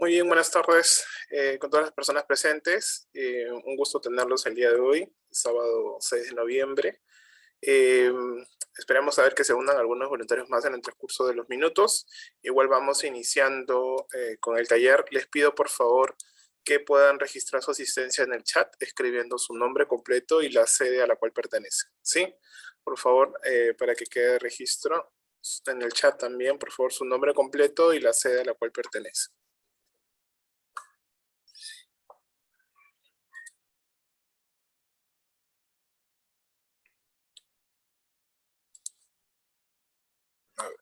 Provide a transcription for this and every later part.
Muy bien, buenas tardes con todas las personas presentes. Un gusto tenerlos el día de hoy, sábado 6 de noviembre. Eh, Esperamos a ver que se unan algunos voluntarios más en el transcurso de los minutos. Igual vamos iniciando con el taller. Les pido por favor que puedan registrar su asistencia en el chat escribiendo su nombre completo y la sede a la cual pertenece. ¿Sí? Por favor, para que quede registro en el chat también, por favor, su nombre completo y la sede a la cual pertenece. A ver.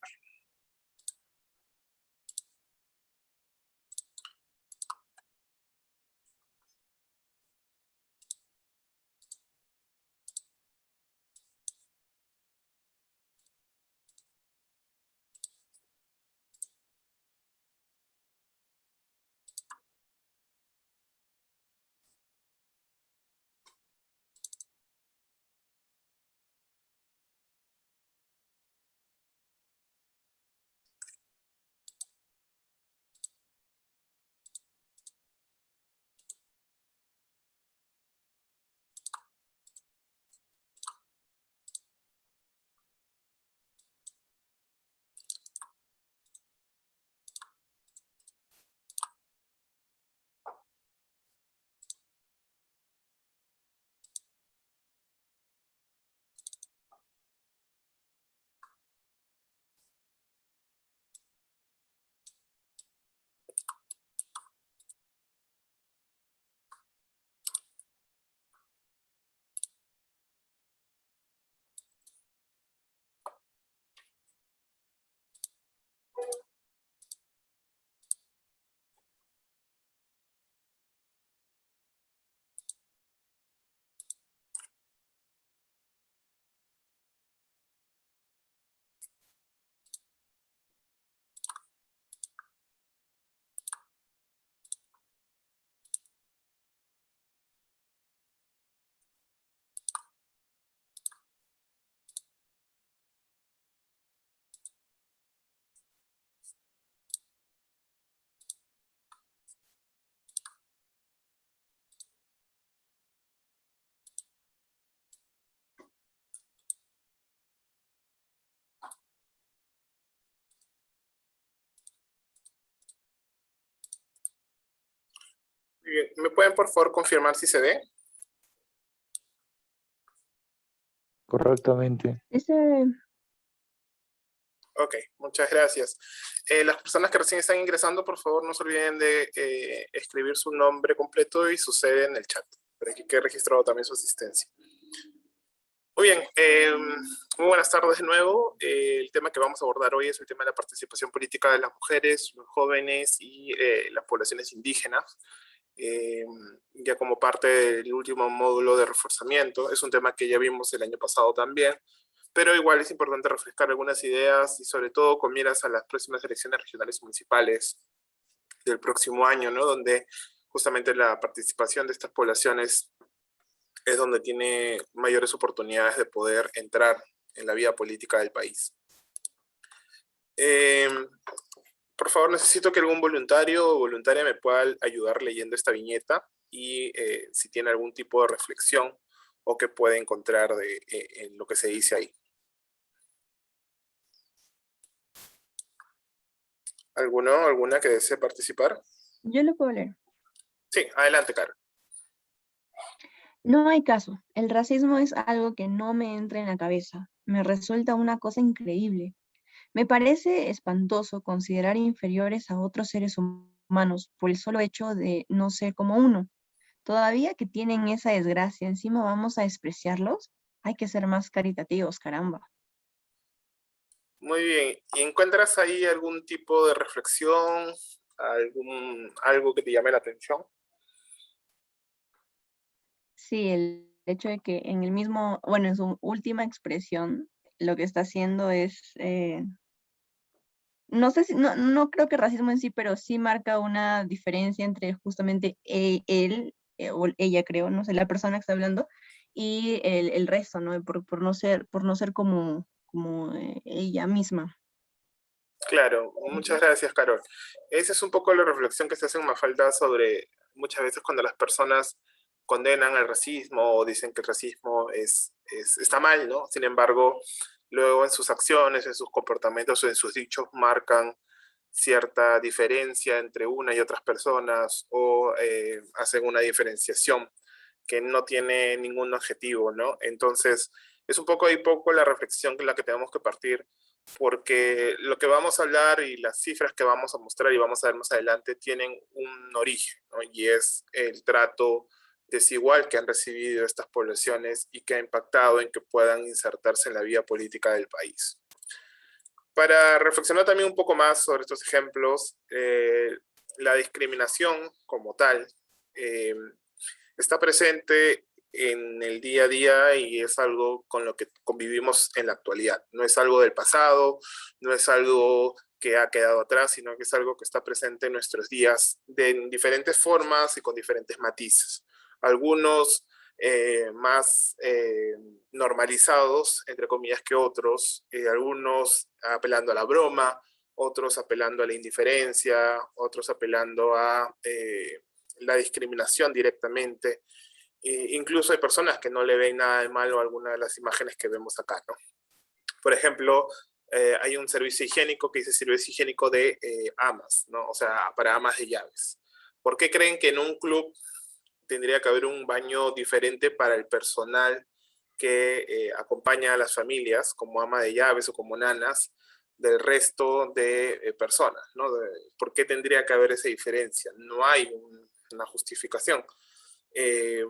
Muy bien. ¿Me pueden por favor confirmar si se ve? Correctamente. Ok, muchas gracias. Las personas que recién están ingresando, por favor, no se olviden de escribir su nombre completo y su sede en el chat, para que quede registrado también su asistencia. Muy bien, muy buenas tardes de nuevo. El tema que vamos a abordar hoy es el tema de la participación política de las mujeres, los jóvenes y las poblaciones indígenas. Ya como parte del último módulo de reforzamiento. Es un tema que ya vimos el año pasado también, pero igual es importante refrescar algunas ideas y sobre todo con miras a las próximas elecciones regionales y municipales del próximo año, ¿no? Donde justamente la participación de estas poblaciones es donde tiene mayores oportunidades de poder entrar en la vida política del país. Por favor, necesito que algún voluntario o voluntaria me pueda ayudar leyendo esta viñeta y si tiene algún tipo de reflexión o que puede encontrar en lo que se dice ahí. ¿Alguna que desee participar? Yo lo puedo leer. Sí, adelante, Carol. No hay caso. El racismo es algo que no me entra en la cabeza. Me resulta una cosa increíble. Me parece espantoso considerar inferiores a otros seres humanos por el solo hecho de no ser como uno. Todavía que tienen esa desgracia, encima vamos a despreciarlos. Hay que ser más caritativos, caramba. Muy bien. ¿Y encuentras ahí algún tipo de reflexión, algo que te llame la atención? Sí, el hecho de que en el mismo, bueno, en su última expresión, lo que está haciendo es, no sé si, no creo que racismo en sí, pero sí marca una diferencia entre justamente él, o ella creo, no sé, la persona que está hablando, y el resto, ¿no? Por no ser como ella misma. Claro, muchas gracias, Carol. Esa es un poco la reflexión que se hace en Mafalda sobre muchas veces cuando las personas condenan el racismo o dicen que el racismo está mal, ¿no? Sin embargo, luego en sus acciones, en sus comportamientos o en sus dichos marcan cierta diferencia entre una y otras personas o hacen una diferenciación que no tiene ningún objetivo, ¿no? Entonces, es un poco y poco la reflexión en la que tenemos que partir, porque lo que vamos a hablar y las cifras que vamos a mostrar y vamos a ver más adelante tienen un origen, ¿no? Y es el trato desigual que han recibido estas poblaciones y que ha impactado en que puedan insertarse en la vida política del país. Para reflexionar también un poco más sobre estos ejemplos, la discriminación como tal está presente en el día a día y es algo con lo que convivimos en la actualidad. No es algo del pasado, no es algo que ha quedado atrás, sino que es algo que está presente en nuestros días en diferentes formas y con diferentes matices. Algunos más normalizados, entre comillas, que otros, algunos apelando a la broma, otros apelando a la indiferencia, otros apelando a la discriminación directamente. Incluso hay personas que no le ven nada de malo a alguna de las imágenes que vemos acá, ¿no? Por ejemplo, hay un servicio higiénico que dice servicio higiénico de amas, ¿no? O sea, para amas de llaves. ¿Por qué creen que en un club tendría que haber un baño diferente para el personal que acompaña a las familias, como ama de llaves o como nanas, del resto de personas, ¿no? ¿Por qué tendría que haber esa diferencia? No hay una justificación. Eh,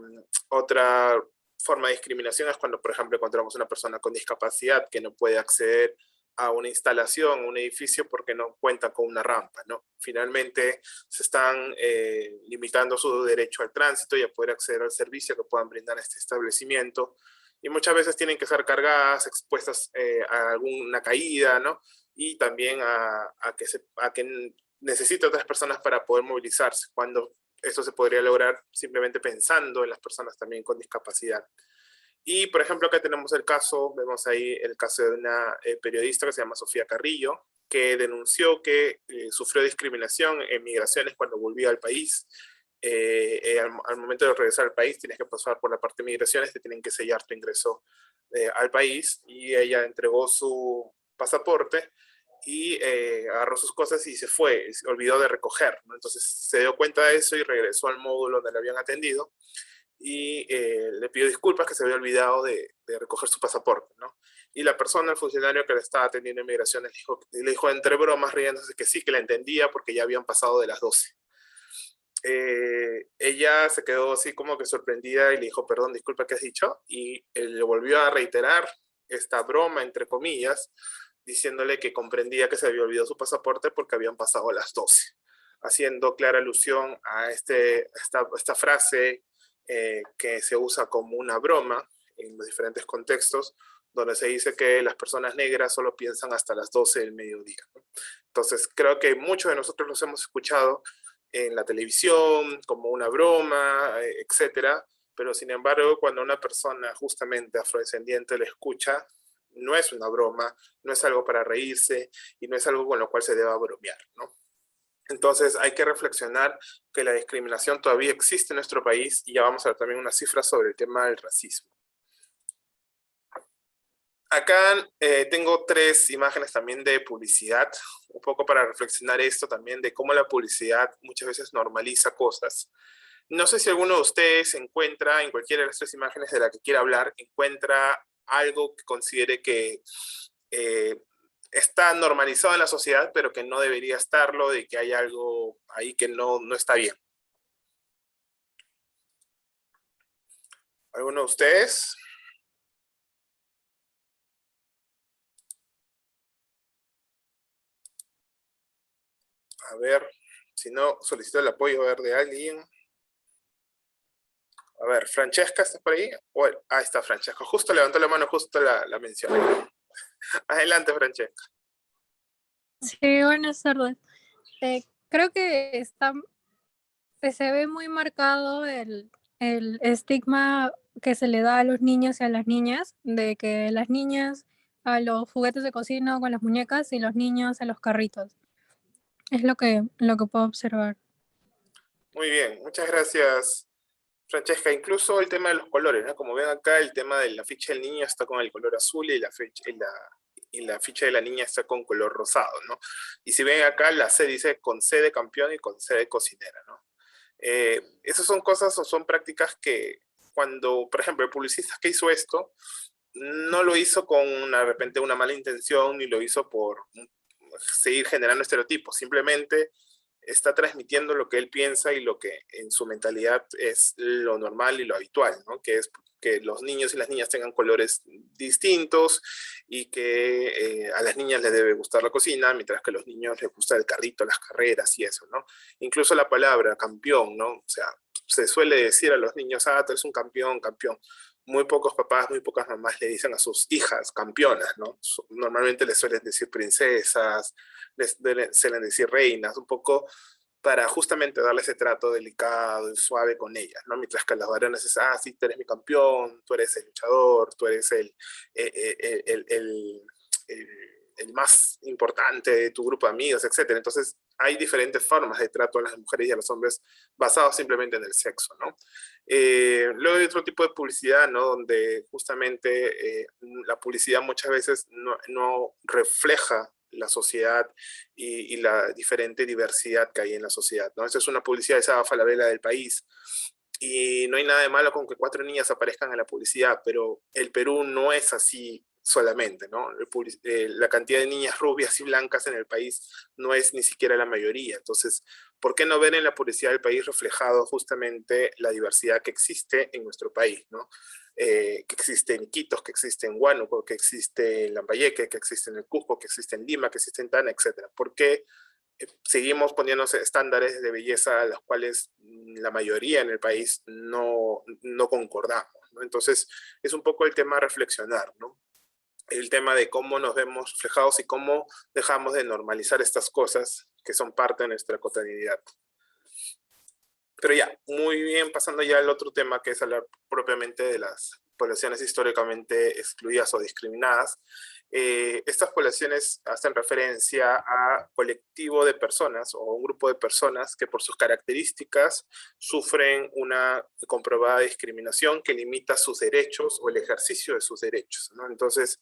Otra forma de discriminación es cuando, por ejemplo, encontramos una persona con discapacidad que no puede acceder a una instalación, un edificio, porque no cuenta con una rampa, ¿no? Finalmente, se están limitando su derecho al tránsito y a poder acceder al servicio que puedan brindar este establecimiento. Y muchas veces tienen que ser cargadas, expuestas a alguna caída, ¿no? Y también a que necesita otras personas para poder movilizarse, cuando esto se podría lograr simplemente pensando en las personas también con discapacidad. Y, por ejemplo, acá tenemos el caso, vemos ahí el caso de una periodista que se llama Sofía Carrillo, que denunció que sufrió discriminación en migraciones cuando volvía al país. Al momento de regresar al país tienes que pasar por la parte de migraciones, te tienen que sellar tu ingreso al país, y ella entregó su pasaporte y agarró sus cosas y se fue, se olvidó de recoger, ¿no? Entonces se dio cuenta de eso y regresó al módulo donde le habían atendido y le pidió disculpas que se había olvidado de recoger su pasaporte, ¿no? Y la persona, el funcionario que le estaba atendiendo en migraciones, le dijo entre bromas, riéndose, que sí, que la entendía porque ya habían pasado de las 12. Ella se quedó así como que sorprendida y le dijo, perdón, disculpa, ¿qué has dicho? Y él le volvió a reiterar esta broma, entre comillas, diciéndole que comprendía que se había olvidado su pasaporte porque habían pasado las 12, haciendo clara alusión a esta frase que se usa como una broma en los diferentes contextos, donde se dice que las personas negras solo piensan hasta las 12 del mediodía, ¿no? Entonces, creo que muchos de nosotros los hemos escuchado en la televisión, como una broma, etcétera, pero sin embargo, cuando una persona justamente afrodescendiente lo escucha, no es una broma, no es algo para reírse y no es algo con lo cual se deba bromear, ¿no? Entonces hay que reflexionar que la discriminación todavía existe en nuestro país y ya vamos a ver también unas cifras sobre el tema del racismo. Acá tengo 3 imágenes también de publicidad, un poco para reflexionar esto también de cómo la publicidad muchas veces normaliza cosas. No sé si alguno de ustedes encuentra en cualquiera de las 3 imágenes de la que quiera hablar, encuentra algo que considere que eh, está normalizado en la sociedad, pero que no debería estarlo, de que hay algo ahí que no está bien. ¿Alguno de ustedes? A ver, si no, solicito el apoyo a ver de alguien. A ver, Francesca, ¿estás por ahí? Bueno, ahí está Francesca. Justo levantó la mano, justo la mencioné. Adelante, Francesca. Sí, buenas tardes. Creo que se ve muy marcado el estigma que se le da a los niños y a las niñas, de que las niñas a los juguetes de cocina con las muñecas y los niños a los carritos. Es lo que puedo observar. Muy bien, muchas gracias, Francesca. Incluso el tema de los colores, ¿no? Como ven acá, el tema de la ficha del niño está con el color azul y la ficha de la niña está con color rosado, ¿no? Y si ven acá, la C dice con C de campeón y con C de cocinera, ¿no? Esas son cosas o son prácticas que cuando, por ejemplo, el publicista que hizo esto, no lo hizo con de repente una mala intención, ni lo hizo por seguir generando estereotipos, simplemente está transmitiendo lo que él piensa y lo que en su mentalidad es lo normal y lo habitual, ¿no? Que es que los niños y las niñas tengan colores distintos y que a las niñas les debe gustar la cocina, mientras que a los niños les gusta el carrito, las carreras y eso, ¿no? Incluso la palabra campeón, ¿no? O sea, se suele decir a los niños, ah, tú eres un campeón, campeón. Muy pocos papás, muy pocas mamás le dicen a sus hijas campeonas, ¿no? Normalmente les suelen decir princesas, suelen decir reinas, un poco para justamente darle ese trato delicado y suave con ellas, ¿no? Mientras que a las varones es, ah, sí, tú eres mi campeón, tú eres el luchador, tú eres el más importante de tu grupo de amigos, etc. Entonces, hay diferentes formas de trato a las mujeres y a los hombres basados simplemente en el sexo, ¿no? Luego hay otro tipo de publicidad, ¿no? Donde justamente la publicidad muchas veces no refleja la sociedad y la diferente diversidad que hay en la sociedad, ¿no? Esta es una publicidad de Saba Falabella del País, y no hay nada de malo con que 4 niñas aparezcan en la publicidad, pero el Perú no es así solamente, ¿no? La cantidad de niñas rubias y blancas en el país no es ni siquiera la mayoría. Entonces, ¿por qué no ver en la publicidad del país reflejado justamente la diversidad que existe en nuestro país, ¿no? Que existe en Iquitos, que existe en Huánuco, que existe en Lambayeque, que existe en el Cusco, que existe en Lima, que existe en Tana, etc. ¿Por qué seguimos poniéndose estándares de belleza a los cuales la mayoría en el país no concordamos, ¿no? Entonces, es un poco el tema a reflexionar, ¿no? El tema de cómo nos vemos reflejados y cómo dejamos de normalizar estas cosas que son parte de nuestra cotidianidad. Pero ya, muy bien, pasando ya al otro tema, que es hablar propiamente de las poblaciones históricamente excluidas o discriminadas. Estas poblaciones hacen referencia a colectivo de personas o un grupo de personas que por sus características sufren una comprobada discriminación que limita sus derechos o el ejercicio de sus derechos, ¿no? Entonces,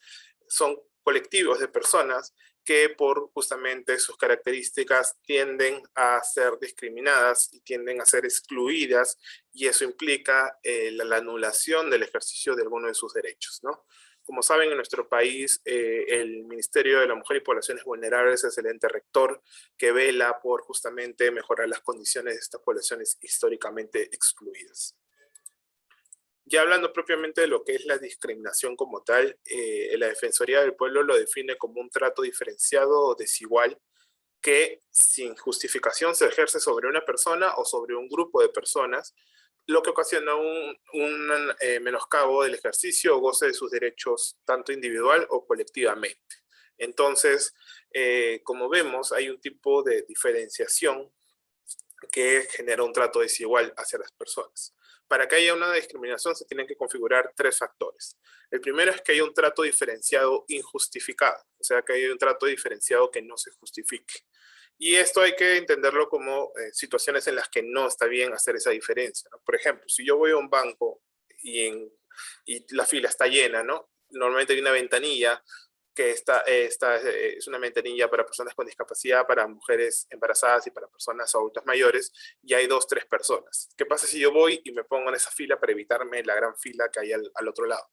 son colectivos de personas que por justamente sus características tienden a ser discriminadas y tienden a ser excluidas, y eso implica la anulación del ejercicio de alguno de sus derechos, ¿no? Como saben, en nuestro país, el Ministerio de la Mujer y Poblaciones Vulnerables es el ente rector que vela por justamente mejorar las condiciones de estas poblaciones históricamente excluidas. Ya hablando propiamente de lo que es la discriminación como tal, la Defensoría del Pueblo lo define como un trato diferenciado o desigual que sin justificación se ejerce sobre una persona o sobre un grupo de personas, lo que ocasiona un menoscabo del ejercicio o goce de sus derechos tanto individual o colectivamente. Entonces, como vemos, hay un tipo de diferenciación que genera un trato desigual hacia las personas. Para que haya una discriminación se tienen que configurar 3 factores. El primero es que haya un trato diferenciado injustificado, o sea, que haya un trato diferenciado que no se justifique. Y esto hay que entenderlo como situaciones en las que no está bien hacer esa diferencia, ¿no? Por ejemplo, si yo voy a un banco y la fila está llena, ¿no? Normalmente hay una ventanilla que es una ventanilla para personas con discapacidad, para mujeres embarazadas y para personas adultas mayores, y hay 2, 3 personas. ¿Qué pasa si yo voy y me pongo en esa fila para evitarme la gran fila que hay al otro lado?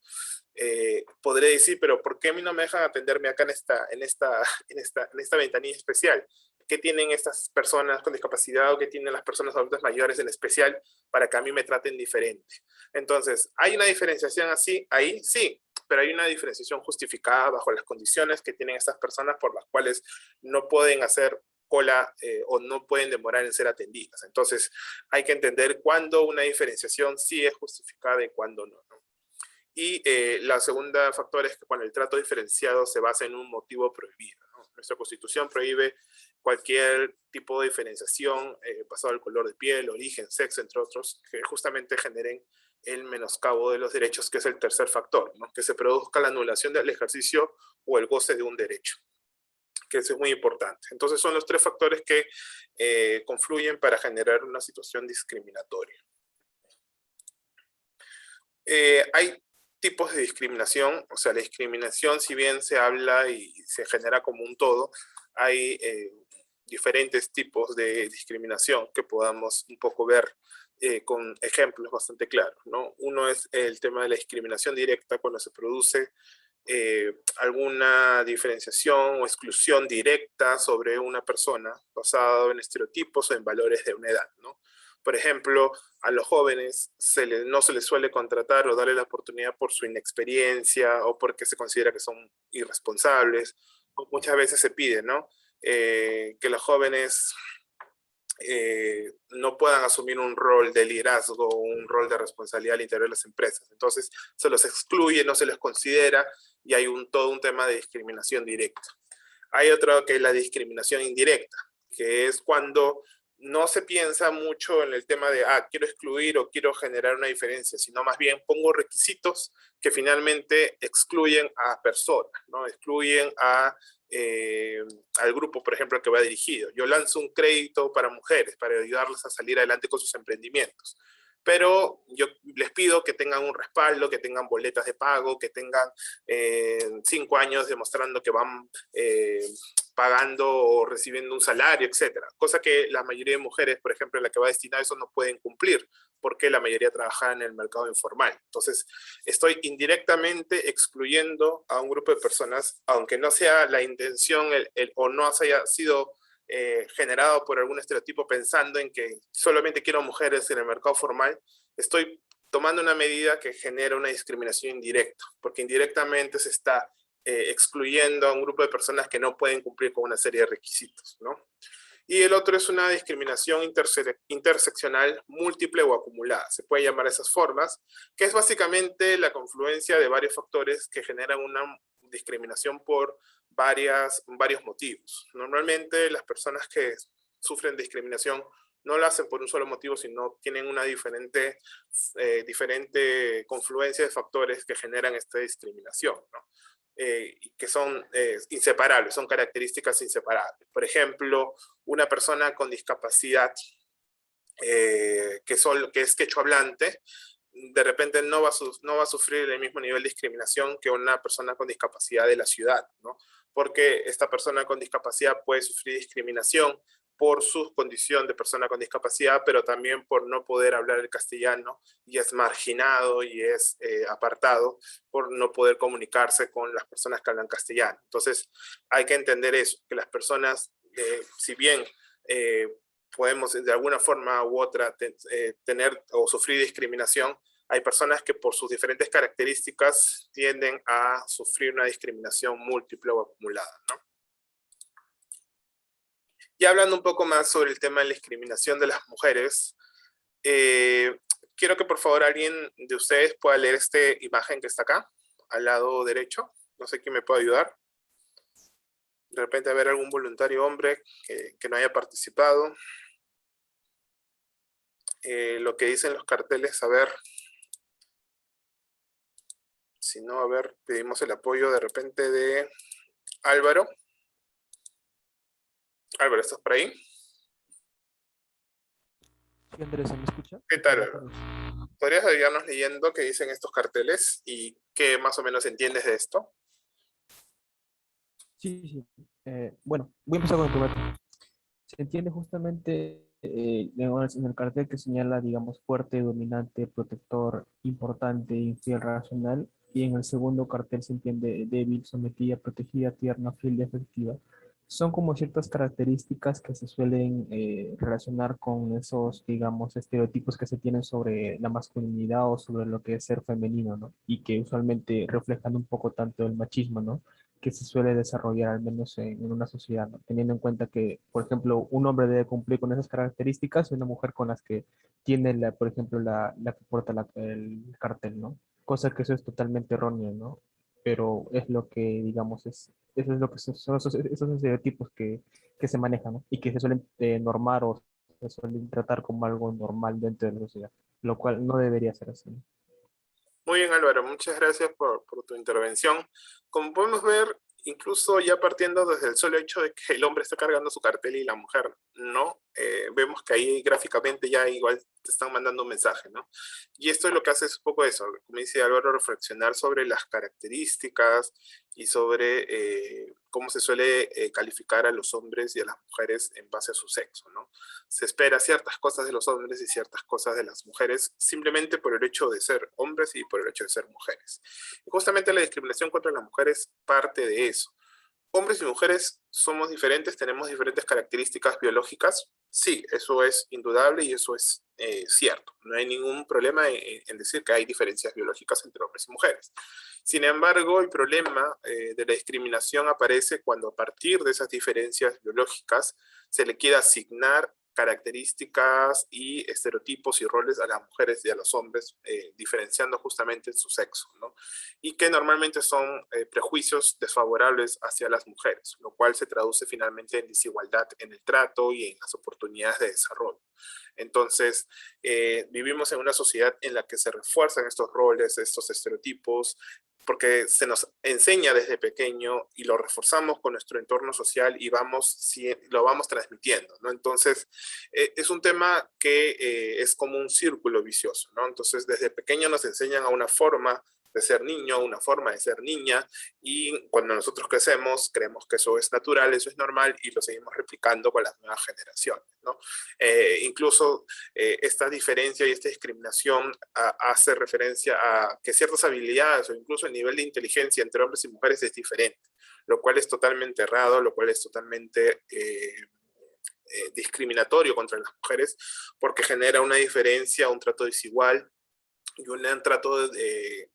Podré decir, pero ¿por qué a mí no me dejan atenderme acá en esta ventanilla especial? ¿Qué tienen estas personas con discapacidad o qué tienen las personas adultas mayores en especial para que a mí me traten diferente? Entonces, ¿hay una diferenciación así? Ahí sí, pero hay una diferenciación justificada bajo las condiciones que tienen estas personas por las cuales no pueden hacer cola o no pueden demorar en ser atendidas. Entonces, hay que entender cuándo una diferenciación sí es justificada y cuándo no, ¿no? Y la segunda factor es que cuando el trato diferenciado se basa en un motivo prohibido, ¿no? Nuestra Constitución prohíbe cualquier tipo de diferenciación basado en el color de piel, origen, sexo, entre otros, que justamente generen el menoscabo de los derechos, que es el tercer factor, ¿no? Que se produzca la anulación del ejercicio o el goce de un derecho, que eso es muy importante. Entonces son los tres factores que confluyen para generar una situación discriminatoria. Hay tipos de discriminación, o sea, la discriminación, si bien se habla y se genera como un todo, hay diferentes tipos de discriminación que podamos un poco ver con ejemplos bastante claros, ¿no? Uno es el tema de la discriminación directa, cuando se produce alguna diferenciación o exclusión directa sobre una persona basada en estereotipos o en valores de una edad, ¿no? Por ejemplo, a los jóvenes no se les suele contratar o darle la oportunidad por su inexperiencia o porque se considera que son irresponsables. Muchas veces se pide, ¿no? Que los jóvenes no puedan asumir un rol de liderazgo o un rol de responsabilidad al interior de las empresas. Entonces se los excluye, no se les considera y hay todo un tema de discriminación directa. Hay otro que es la discriminación indirecta, que es cuando no se piensa mucho en el tema de, quiero excluir o quiero generar una diferencia, sino más bien pongo requisitos que finalmente excluyen a personas, ¿no? Excluyen al grupo, por ejemplo, al que va dirigido. Yo lanzo un crédito para mujeres, para ayudarles a salir adelante con sus emprendimientos. Pero yo les pido que tengan un respaldo, que tengan boletas de pago, que tengan 5 años demostrando que van pagando o recibiendo un salario, etcétera. Cosa que la mayoría de mujeres, por ejemplo, en la que va destinada a eso, no pueden cumplir, porque la mayoría trabaja en el mercado informal. Entonces, estoy indirectamente excluyendo a un grupo de personas, aunque no sea la intención o no haya sido generado por algún estereotipo pensando en que solamente quiero mujeres en el mercado formal, estoy tomando una medida que genera una discriminación indirecta, porque indirectamente se está excluyendo a un grupo de personas que no pueden cumplir con una serie de requisitos, ¿no? Y el otro es una discriminación interseccional múltiple o acumulada, se puede llamar esas formas, que es básicamente la confluencia de varios factores que generan una discriminación por varios motivos. Normalmente las personas que sufren discriminación no lo hacen por un solo motivo, sino tienen una diferente confluencia de factores que generan esta discriminación, ¿no? Que son inseparables, son características inseparables. Por ejemplo, una persona con discapacidad que es quechua hablante, de repente no va a sufrir el mismo nivel de discriminación que una persona con discapacidad de la ciudad, ¿no? Porque esta persona con discapacidad puede sufrir discriminación por su condición de persona con discapacidad, pero también por no poder hablar el castellano y es marginado y es apartado por no poder comunicarse con las personas que hablan castellano. Entonces hay que entender eso, que las personas, si bien podemos de alguna forma u otra tener o sufrir discriminación, hay personas que por sus diferentes características tienden a sufrir una discriminación múltiple o acumulada, ¿no? Y hablando un poco más sobre el tema de la discriminación de las mujeres, quiero que por favor alguien de ustedes pueda leer esta imagen que está acá, al lado derecho. No sé quién me puede ayudar. De repente haber algún voluntario hombre que no haya participado. Lo que dicen los carteles, a ver. Si no, a ver, pedimos el apoyo de repente de Álvaro. Álvaro, ¿estás por ahí? Sí, Andrés, ¿se me escucha? ¿Qué tal, Álvaro? ¿Podrías ayudarnos leyendo qué dicen estos carteles y qué más o menos entiendes de esto? Sí. Bueno, voy a empezar con el primer. Se entiende justamente en el cartel que señala, digamos, fuerte, dominante, protector, importante, infiel, racional. Y en el segundo cartel se entiende débil, sometida, protegida, tierna, fiel y afectiva. Son como ciertas características que se suelen relacionar con esos, digamos, estereotipos que se tienen sobre la masculinidad o sobre lo que es ser femenino, ¿no? Y que usualmente reflejan un poco tanto el machismo, ¿no? Que se suele desarrollar al menos en una sociedad, ¿no? Teniendo en cuenta que, por ejemplo, un hombre debe cumplir con esas características y una mujer con las que tiene, por ejemplo, la que porta el cartel, ¿no? Cosa que eso es totalmente erróneo, ¿no? Pero es lo que, digamos, eso es lo que son esos estereotipos que se manejan, ¿no? Y que se suelen normar o se suelen tratar como algo normal dentro de la sociedad, lo cual no debería ser así, ¿no? Muy bien, Álvaro, muchas gracias por tu intervención. Como podemos ver, incluso ya partiendo desde el solo hecho de que el hombre está cargando su cartel y la mujer no, vemos que ahí gráficamente ya igual te están mandando un mensaje, ¿no? Y esto es lo que hace es un poco eso, como dice Álvaro, reflexionar sobre las características y sobre cómo se suele calificar a los hombres y a las mujeres en base a su sexo, ¿no? Se espera ciertas cosas de los hombres y ciertas cosas de las mujeres simplemente por el hecho de ser hombres y por el hecho de ser mujeres. Y justamente la discriminación contra las mujeres parte de eso. Hombres y mujeres somos diferentes, tenemos diferentes características biológicas. Sí, eso es indudable y eso es cierto. No hay ningún problema en decir que hay diferencias biológicas entre hombres y mujeres. Sin embargo, el problema de la discriminación aparece cuando a partir de esas diferencias biológicas se le quiere asignar características y estereotipos y roles a las mujeres y a los hombres, diferenciando justamente su sexo, ¿no? Y que normalmente son prejuicios desfavorables hacia las mujeres, lo cual se traduce finalmente en desigualdad en el trato y en las oportunidades de desarrollo. Entonces, vivimos en una sociedad en la que se refuerzan estos roles, estos estereotipos, porque se nos enseña desde pequeño y lo reforzamos con nuestro entorno social y lo vamos transmitiendo, ¿no? Entonces, es un tema que es como un círculo vicioso, ¿no? Entonces, desde pequeño nos enseñan a una forma de ser niño, una forma de ser niña, y cuando nosotros crecemos, creemos que eso es natural, eso es normal, y lo seguimos replicando con las nuevas generaciones, ¿no? Incluso esta diferencia y esta discriminación hace referencia a que ciertas habilidades o incluso el nivel de inteligencia entre hombres y mujeres es diferente, lo cual es totalmente errado, lo cual es totalmente discriminatorio contra las mujeres, porque genera una diferencia, un trato desigual, y un trato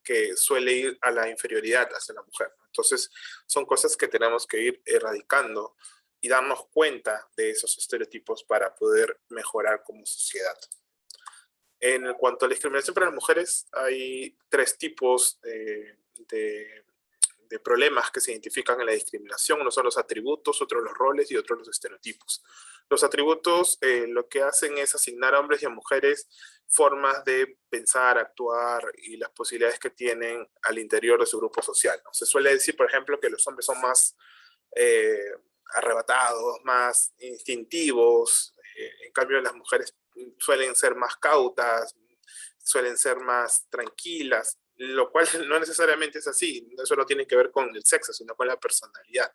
que suele ir a la inferioridad hacia la mujer. Entonces, son cosas que tenemos que ir erradicando y darnos cuenta de esos estereotipos para poder mejorar como sociedad. En cuanto a la discriminación para las mujeres, hay tres tipos de problemas que se identifican en la discriminación. Uno son los atributos, otros los roles y otros los estereotipos. Los atributos lo que hacen es asignar a hombres y a mujeres formas de pensar, actuar y las posibilidades que tienen al interior de su grupo social, ¿no? Se suele decir, por ejemplo, que los hombres son más arrebatados, más instintivos, en cambio las mujeres suelen ser más cautas, suelen ser más tranquilas, lo cual no necesariamente es así, eso no tiene que ver con el sexo, sino con la personalidad.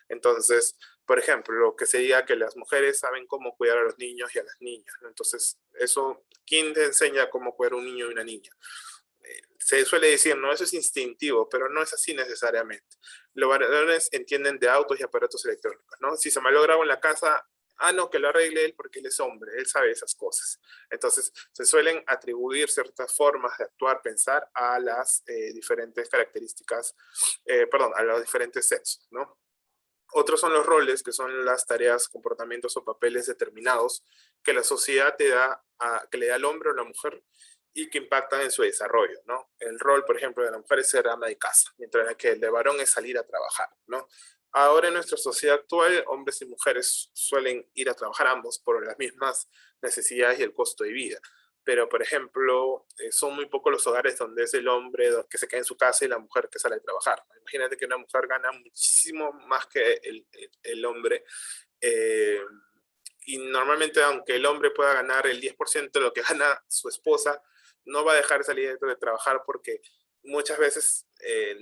Entonces, por ejemplo, lo que se diga que las mujeres saben cómo cuidar a los niños y a las niñas, ¿no? Entonces, eso, ¿quién te enseña cómo cuidar a un niño y una niña? Se suele decir, no, eso es instintivo, pero no es así necesariamente. Los varones entienden de autos y aparatos electrónicos, ¿no? Si se malogra algo en la casa, no, que lo arregle él porque él es hombre, él sabe esas cosas. Entonces, se suelen atribuir ciertas formas de actuar, pensar a las diferentes características, a los diferentes sexos, ¿no? Otros son los roles, que son las tareas, comportamientos o papeles determinados que la sociedad que le da al hombre o a la mujer y que impactan en su desarrollo, ¿no? El rol, por ejemplo, de la mujer es ser ama de casa, mientras que el de varón es salir a trabajar, ¿no? Ahora en nuestra sociedad actual, hombres y mujeres suelen ir a trabajar ambos por las mismas necesidades y el costo de vida. Pero, por ejemplo, son muy pocos los hogares donde es el hombre que se queda en su casa y la mujer que sale a trabajar. Imagínate que una mujer gana muchísimo más que el hombre. Y normalmente, aunque el hombre pueda ganar el 10% de lo que gana su esposa, no va a dejar de salir de trabajar porque muchas veces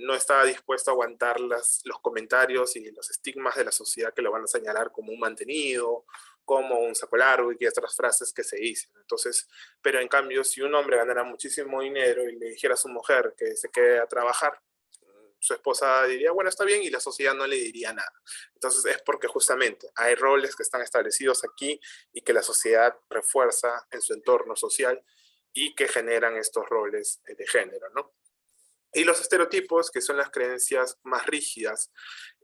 no está dispuesto a aguantar los comentarios y los estigmas de la sociedad que lo van a señalar como un mantenido, como un saco largo y otras frases que se dicen. Entonces, pero en cambio, si un hombre ganara muchísimo dinero y le dijera a su mujer que se quede a trabajar, su esposa diría, bueno, está bien, y la sociedad no le diría nada. Entonces es porque justamente hay roles que están establecidos aquí y que la sociedad refuerza en su entorno social y que generan estos roles de género, ¿no? Y los estereotipos, que son las creencias más rígidas,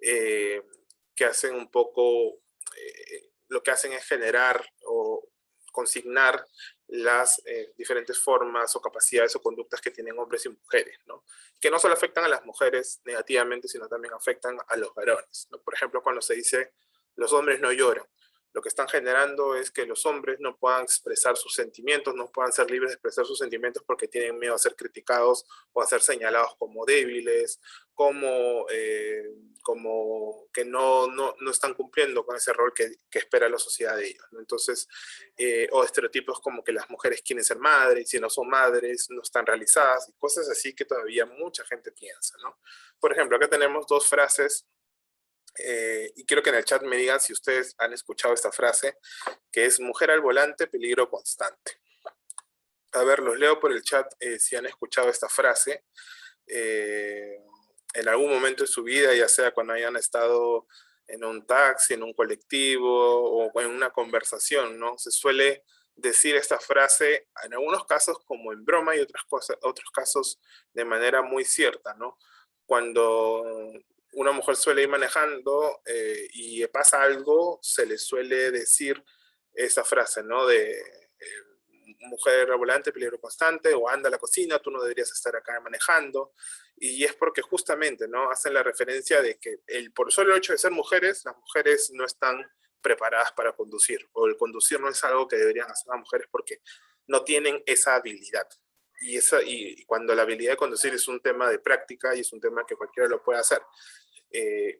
que hacen un poco, lo que hacen es generar o consignar las diferentes formas o capacidades o conductas que tienen hombres y mujeres, ¿no? Que no solo afectan a las mujeres negativamente, sino también afectan a los varones, ¿no? Por ejemplo, cuando se dice, los hombres no lloran. lo que están generando es que los hombres no puedan expresar sus sentimientos, no puedan ser libres de expresar sus sentimientos porque tienen miedo a ser criticados o a ser señalados como débiles, como que no están cumpliendo con ese rol que espera la sociedad de ellos, ¿no? Entonces, o estereotipos como que las mujeres quieren ser madres, y si no son madres, no están realizadas, y cosas así que todavía mucha gente piensa, ¿no? Por ejemplo, acá tenemos dos frases, y quiero que en el chat me digan si ustedes han escuchado esta frase, que es mujer al volante, peligro constante. A ver, los leo por el chat si han escuchado esta frase en algún momento de su vida, ya sea cuando hayan estado en un taxi, en un colectivo o en una conversación, ¿no? Se suele decir esta frase en algunos casos como en broma y otros casos de manera muy cierta, ¿no? Cuando una mujer suele ir manejando y pasa algo, se le suele decir esa frase, ¿no? De mujer al volante, peligro constante, o anda a la cocina, tú no deberías estar acá manejando. Y es porque justamente, ¿no? Hacen la referencia de que por solo el hecho de ser mujeres, las mujeres no están preparadas para conducir, o el conducir no es algo que deberían hacer las mujeres porque no tienen esa habilidad. Y cuando la habilidad de conducir es un tema de práctica y es un tema que cualquiera lo puede hacer,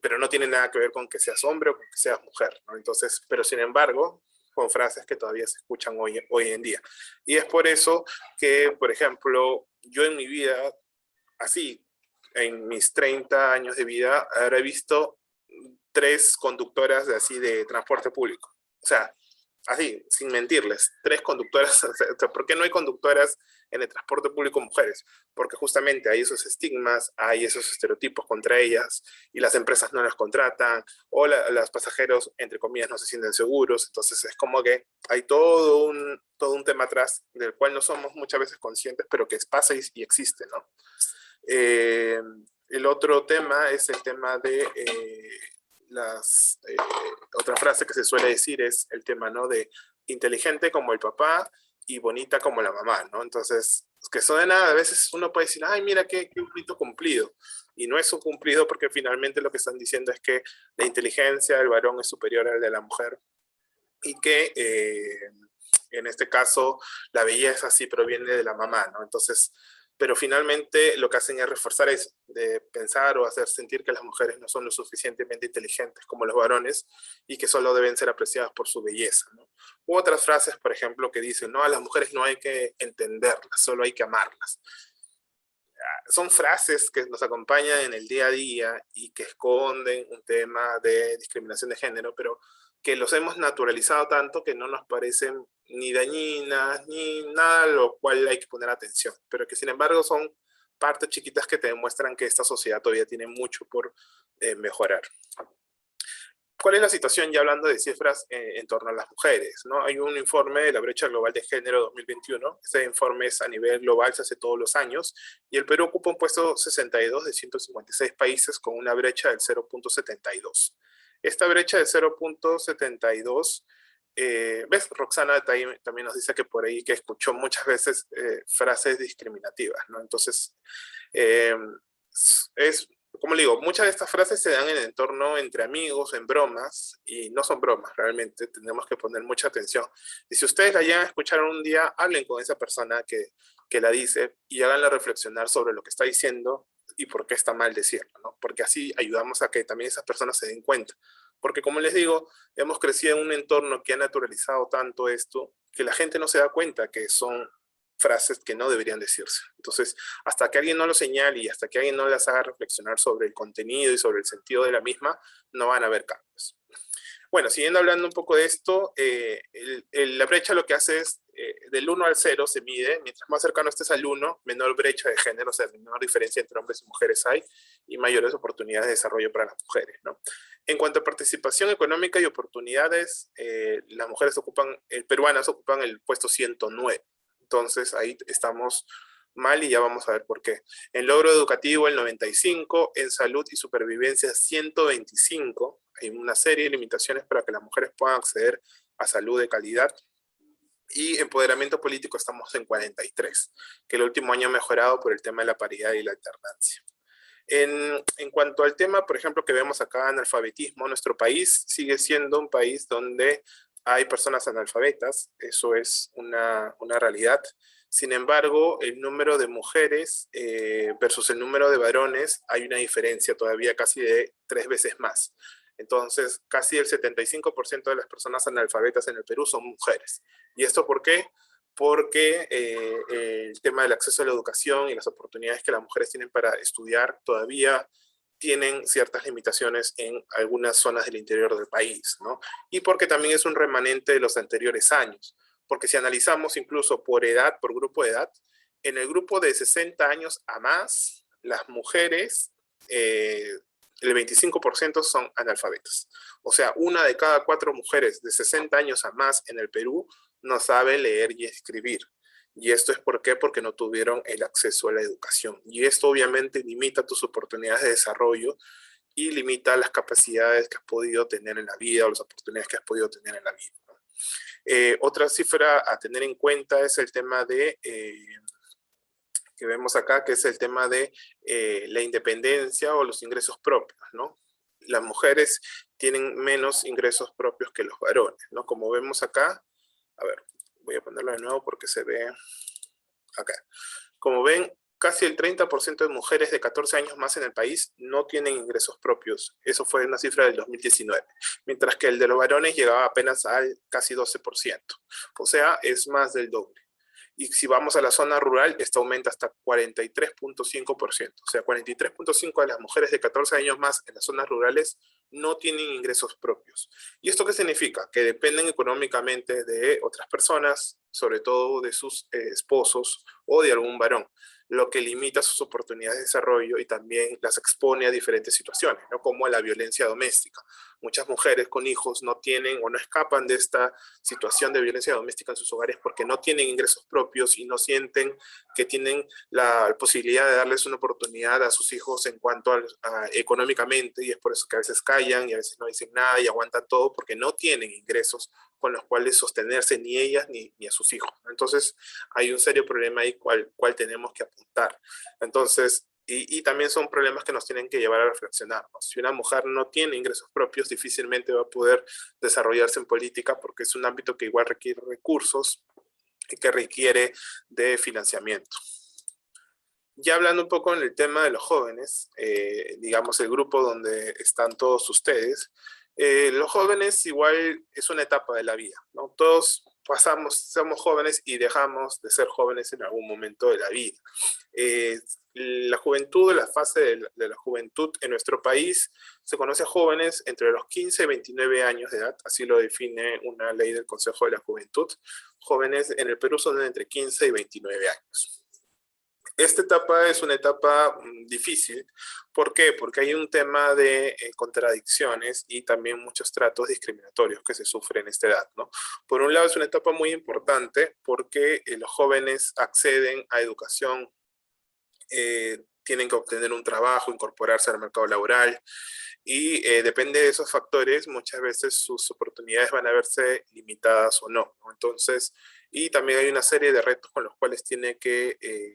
pero no tiene nada que ver con que seas hombre o con que seas mujer, ¿no? Entonces, pero sin embargo, con frases que todavía se escuchan hoy en día. Y es por eso que, por ejemplo, yo en mi vida, así, en mis 30 años de vida, habré visto 3 conductoras de transporte público. O sea, así, sin mentirles, 3 conductoras. O sea, ¿por qué no hay conductoras en el transporte público mujeres? Porque justamente hay esos estigmas, hay esos estereotipos contra ellas, y las empresas no las contratan, o los pasajeros, entre comillas, no se sienten seguros. Entonces es como que hay todo un tema atrás, del cual no somos muchas veces conscientes, pero que pasa y existe, ¿no? El otro tema es el tema de otra frase que se suele decir es el tema, ¿no? De inteligente como el papá y bonita como la mamá, ¿no? Entonces, que suena, a veces uno puede decir, ay, mira qué bonito cumplido. Y no es un cumplido porque finalmente lo que están diciendo es que la inteligencia del varón es superior al de la mujer y que en este caso la belleza sí proviene de la mamá, ¿no? Entonces, pero finalmente lo que hacen es reforzar eso, de pensar o hacer sentir que las mujeres no son lo suficientemente inteligentes como los varones y que solo deben ser apreciadas por su belleza, ¿no? U otras frases, por ejemplo, que dicen, no, a las mujeres no hay que entenderlas, solo hay que amarlas. Son frases que nos acompañan en el día a día y que esconden un tema de discriminación de género, pero que los hemos naturalizado tanto que no nos parecen ni dañinas, ni nada a lo cual hay que poner atención, pero que sin embargo son partes chiquitas que te demuestran que esta sociedad todavía tiene mucho por mejorar. ¿Cuál es la situación, ya hablando de cifras, en torno a las mujeres, ¿no? Hay un informe de la brecha global de género 2021. Este informe es a nivel global, se hace todos los años, y el Perú ocupa un puesto 62 de 156 países con una brecha del 0.72. Esta brecha de 0.72, ¿ves? Roxana también nos dice que por ahí que escuchó muchas veces frases discriminativas, ¿no? Entonces, como le digo, muchas de estas frases se dan en el entorno entre amigos, en bromas, y no son bromas, realmente tenemos que poner mucha atención. Y si ustedes la llegan a escuchar un día, hablen con esa persona que la dice y háganla reflexionar sobre lo que está diciendo y por qué está mal decirlo, ¿no? Porque así ayudamos a que también esas personas se den cuenta. Porque como les digo, hemos crecido en un entorno que ha naturalizado tanto esto, que la gente no se da cuenta que son frases que no deberían decirse. Entonces, hasta que alguien no lo señale y hasta que alguien no las haga reflexionar sobre el contenido y sobre el sentido de la misma, no van a haber cambios. Bueno, siguiendo hablando un poco de esto, la brecha lo que hace es, del 1 al 0 se mide, mientras más cercano estés al 1, menor brecha de género, o sea, menor diferencia entre hombres y mujeres hay, y mayores oportunidades de desarrollo para las mujeres, ¿no? En cuanto a participación económica y oportunidades, las mujeres peruanas ocupan el puesto 109. Entonces ahí estamos mal y ya vamos a ver por qué. En logro educativo el 95, en salud y supervivencia 125. Hay una serie de limitaciones para que las mujeres puedan acceder a salud de calidad. Y empoderamiento político estamos en 43, que el último año ha mejorado por el tema de la paridad y la alternancia. En cuanto al tema, por ejemplo, que vemos acá, analfabetismo, nuestro país sigue siendo un país donde hay personas analfabetas, eso es una realidad. Sin embargo, el número de mujeres versus el número de varones, hay una diferencia todavía casi de 3 veces más. Entonces, casi el 75% de las personas analfabetas en el Perú son mujeres. ¿Y esto por qué? Porque el tema del acceso a la educación y las oportunidades que las mujeres tienen para estudiar todavía tienen ciertas limitaciones en algunas zonas del interior del país, ¿no? Y porque también es un remanente de los anteriores años. Porque si analizamos incluso por edad, por grupo de edad, en el grupo de 60 años a más, las mujeres, el 25% son analfabetas. O sea, 1 de cada 4 mujeres de 60 años a más en el Perú no sabe leer y escribir. ¿Y esto es por qué? Porque no tuvieron el acceso a la educación. Y esto obviamente limita tus oportunidades de desarrollo y limita las capacidades que has podido tener en la vida o las oportunidades que has podido tener en la vida, ¿no? Otra cifra a tener en cuenta es el tema de, que vemos acá, que es el tema de la independencia o los ingresos propios, ¿no? Las mujeres tienen menos ingresos propios que los varones, ¿no? Como vemos acá, a ver, voy a ponerlo de nuevo porque se ve acá. Como ven, casi el 30% de mujeres de 14 años más en el país no tienen ingresos propios. Eso fue una cifra del 2019. Mientras que el de los varones llegaba apenas al casi 12%. O sea, es más del doble. Y si vamos a la zona rural, esto aumenta hasta 43.5%. O sea, 43.5% de las mujeres de 14 años más en las zonas rurales no tienen ingresos propios. ¿Y esto qué significa? Que dependen económicamente de otras personas, sobre todo de sus esposos o de algún varón, lo que limita sus oportunidades de desarrollo y también las expone a diferentes situaciones, ¿no? Como la violencia doméstica. Muchas mujeres con hijos no tienen o no escapan de esta situación de violencia doméstica en sus hogares porque no tienen ingresos propios y no sienten que tienen la posibilidad de darles una oportunidad a sus hijos en cuanto a económicamente, y es por eso que a veces callan y a veces no dicen nada y aguantan todo porque no tienen ingresos con los cuales sostenerse ni ellas ni a sus hijos. Entonces hay un serio problema ahí cual tenemos que apuntar. Entonces, y también son problemas que nos tienen que llevar a reflexionar, ¿no? Si una mujer no tiene ingresos propios, difícilmente va a poder desarrollarse en política porque es un ámbito que igual requiere recursos y que requiere de financiamiento. Ya hablando un poco en el tema de los jóvenes, digamos el grupo donde están todos ustedes, los jóvenes igual es una etapa de la vida, ¿no? Todos somos jóvenes y dejamos de ser jóvenes en algún momento de la vida. La juventud, la fase de la juventud en nuestro país se conoce a jóvenes entre los 15 y 29 años de edad, así lo define una ley del Consejo de la Juventud. Jóvenes en el Perú son entre 15 y 29 años. Esta etapa es una etapa difícil. ¿Por qué? Porque hay un tema de contradicciones y también muchos tratos discriminatorios que se sufren en esta edad, ¿no? Por un lado es una etapa muy importante porque los jóvenes acceden a educación, tienen que obtener un trabajo, incorporarse al mercado laboral y depende de esos factores, muchas veces sus oportunidades van a verse limitadas o no, ¿no? Entonces, y también hay una serie de retos con los cuales tiene que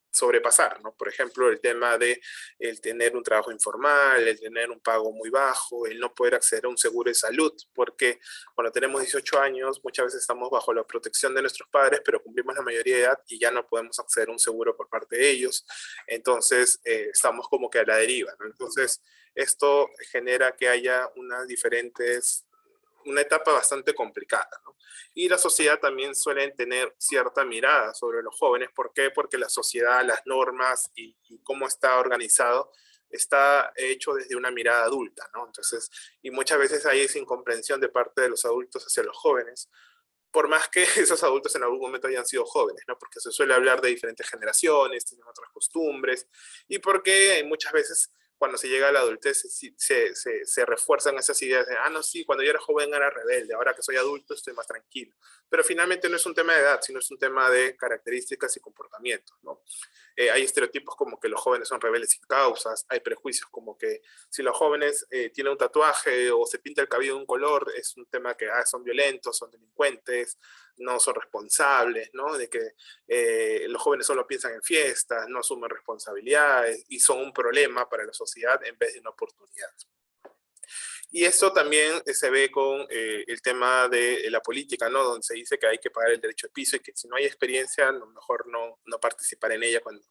sobrepasar, ¿no? Por ejemplo, el tema de el tener un trabajo informal, el tener un pago muy bajo, el no poder acceder a un seguro de salud, porque cuando tenemos 18 años, muchas veces estamos bajo la protección de nuestros padres, pero cumplimos la mayoría de edad y ya no podemos acceder a un seguro por parte de ellos. Entonces, estamos como que a la deriva, ¿no? Entonces, esto genera que haya una etapa bastante complicada, ¿no? Y la sociedad también suele tener cierta mirada sobre los jóvenes. ¿Por qué? Porque la sociedad, las normas y cómo está organizado está hecho desde una mirada adulta, ¿no? Entonces, y muchas veces hay esa incomprensión de parte de los adultos hacia los jóvenes, por más que esos adultos en algún momento hayan sido jóvenes, ¿no? Porque se suele hablar de diferentes generaciones, tienen otras costumbres, y porque muchas veces cuando se llega a la adultez se refuerzan esas ideas de, no, sí, cuando yo era joven era rebelde, ahora que soy adulto estoy más tranquilo. Pero finalmente no es un tema de edad, sino es un tema de características y comportamientos, ¿no? Hay estereotipos como que los jóvenes son rebeldes sin causas, hay prejuicios como que si los jóvenes tienen un tatuaje o se pinta el cabello de un color, es un tema que son violentos, son delincuentes, no son responsables, ¿no? De que los jóvenes solo piensan en fiestas, no asumen responsabilidades y son un problema para la sociedad en vez de una oportunidad. Y esto también se ve con el tema de la política, ¿no? Donde se dice que hay que pagar el derecho de piso y que si no hay experiencia, a lo mejor no participar en ella cuando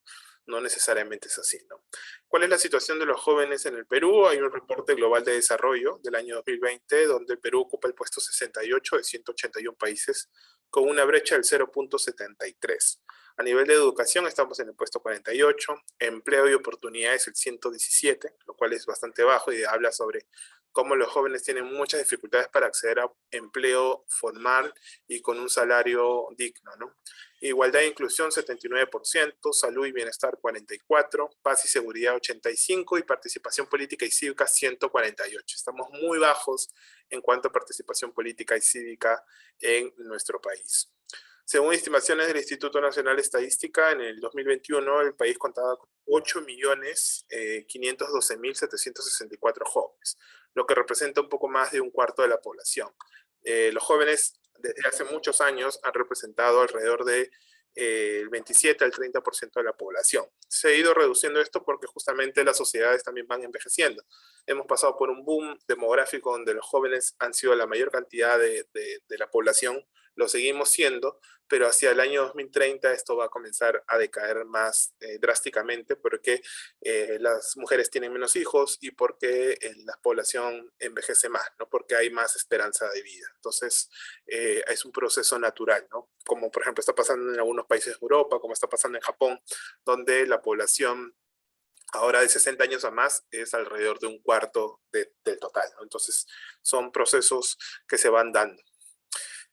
no necesariamente es así, ¿no? ¿Cuál es la situación de los jóvenes en el Perú? Hay un reporte global de desarrollo del año 2020, donde el Perú ocupa el puesto 68 de 181 países, con una brecha del 0.73. A nivel de educación estamos en el puesto 48, empleo y oportunidades el 117, lo cual es bastante bajo y habla sobre cómo los jóvenes tienen muchas dificultades para acceder a empleo formal y con un salario digno, ¿no? Igualdad e inclusión 79%, salud y bienestar 44%, paz y seguridad 85% y participación política y cívica 148%. Estamos muy bajos en cuanto a participación política y cívica en nuestro país. Según estimaciones del Instituto Nacional de Estadística, en el 2021 el país contaba con 8.512.764 jóvenes, lo que representa un poco más de un cuarto de la población. Los jóvenes desde hace muchos años han representado alrededor de el 27 al 30% de la población. Se ha ido reduciendo esto porque justamente las sociedades también van envejeciendo. Hemos pasado por un boom demográfico donde los jóvenes han sido la mayor cantidad de la población, lo seguimos siendo, pero hacia el año 2030 esto va a comenzar a decaer más drásticamente porque las mujeres tienen menos hijos y porque la población envejece más, ¿no? Porque hay más esperanza de vida. Entonces, es un proceso natural, ¿no? Como por ejemplo está pasando en algunos países de Europa, como está pasando en Japón, donde la población ahora de 60 años a más es alrededor de un cuarto del total, ¿no? Entonces, son procesos que se van dando.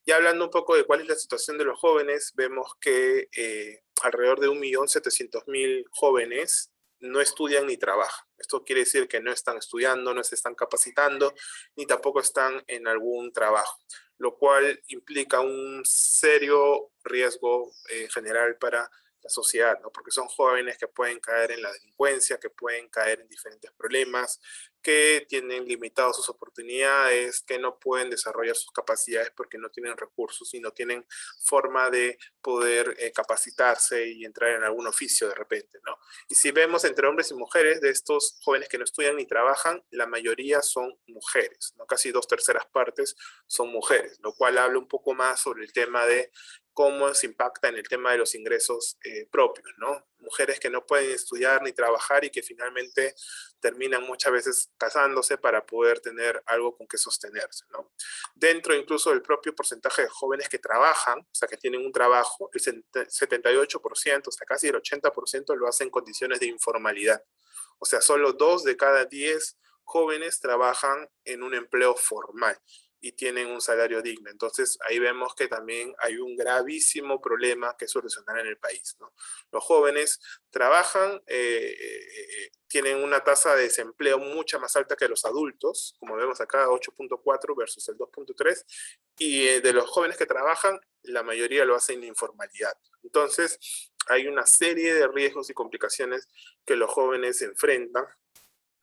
Y hablando un poco de cuál es la situación de los jóvenes, vemos que alrededor de 1.700.000 jóvenes no estudian ni trabajan. Esto quiere decir que no están estudiando, no se están capacitando, ni tampoco están en algún trabajo, lo cual implica un serio riesgo general para la sociedad, ¿no? Porque son jóvenes que pueden caer en la delincuencia, que pueden caer en diferentes problemas, que tienen limitadas sus oportunidades, que no pueden desarrollar sus capacidades porque no tienen recursos y no tienen forma de poder capacitarse y entrar en algún oficio de repente, ¿no? Y si vemos entre hombres y mujeres, de estos jóvenes que no estudian ni trabajan, la mayoría son mujeres, ¿no? Casi 2/3 partes son mujeres, lo cual habla un poco más sobre el tema de cómo se impacta en el tema de los ingresos propios, ¿no? Mujeres que no pueden estudiar ni trabajar y que finalmente terminan muchas veces casándose para poder tener algo con que sostenerse, ¿no? Dentro incluso del propio porcentaje de jóvenes que trabajan, o sea, que tienen un trabajo, el 78%, o sea, casi el 80% lo hacen en condiciones de informalidad. O sea, solo 2 de cada 10 jóvenes trabajan en un empleo formal y tienen un salario digno. Entonces, ahí vemos que también hay un gravísimo problema que solucionar en el país, ¿no? Los jóvenes trabajan, tienen una tasa de desempleo mucha más alta que los adultos, como vemos acá, 8.4 versus el 2.3, y de los jóvenes que trabajan, la mayoría lo hacen en informalidad. Entonces, hay una serie de riesgos y complicaciones que los jóvenes enfrentan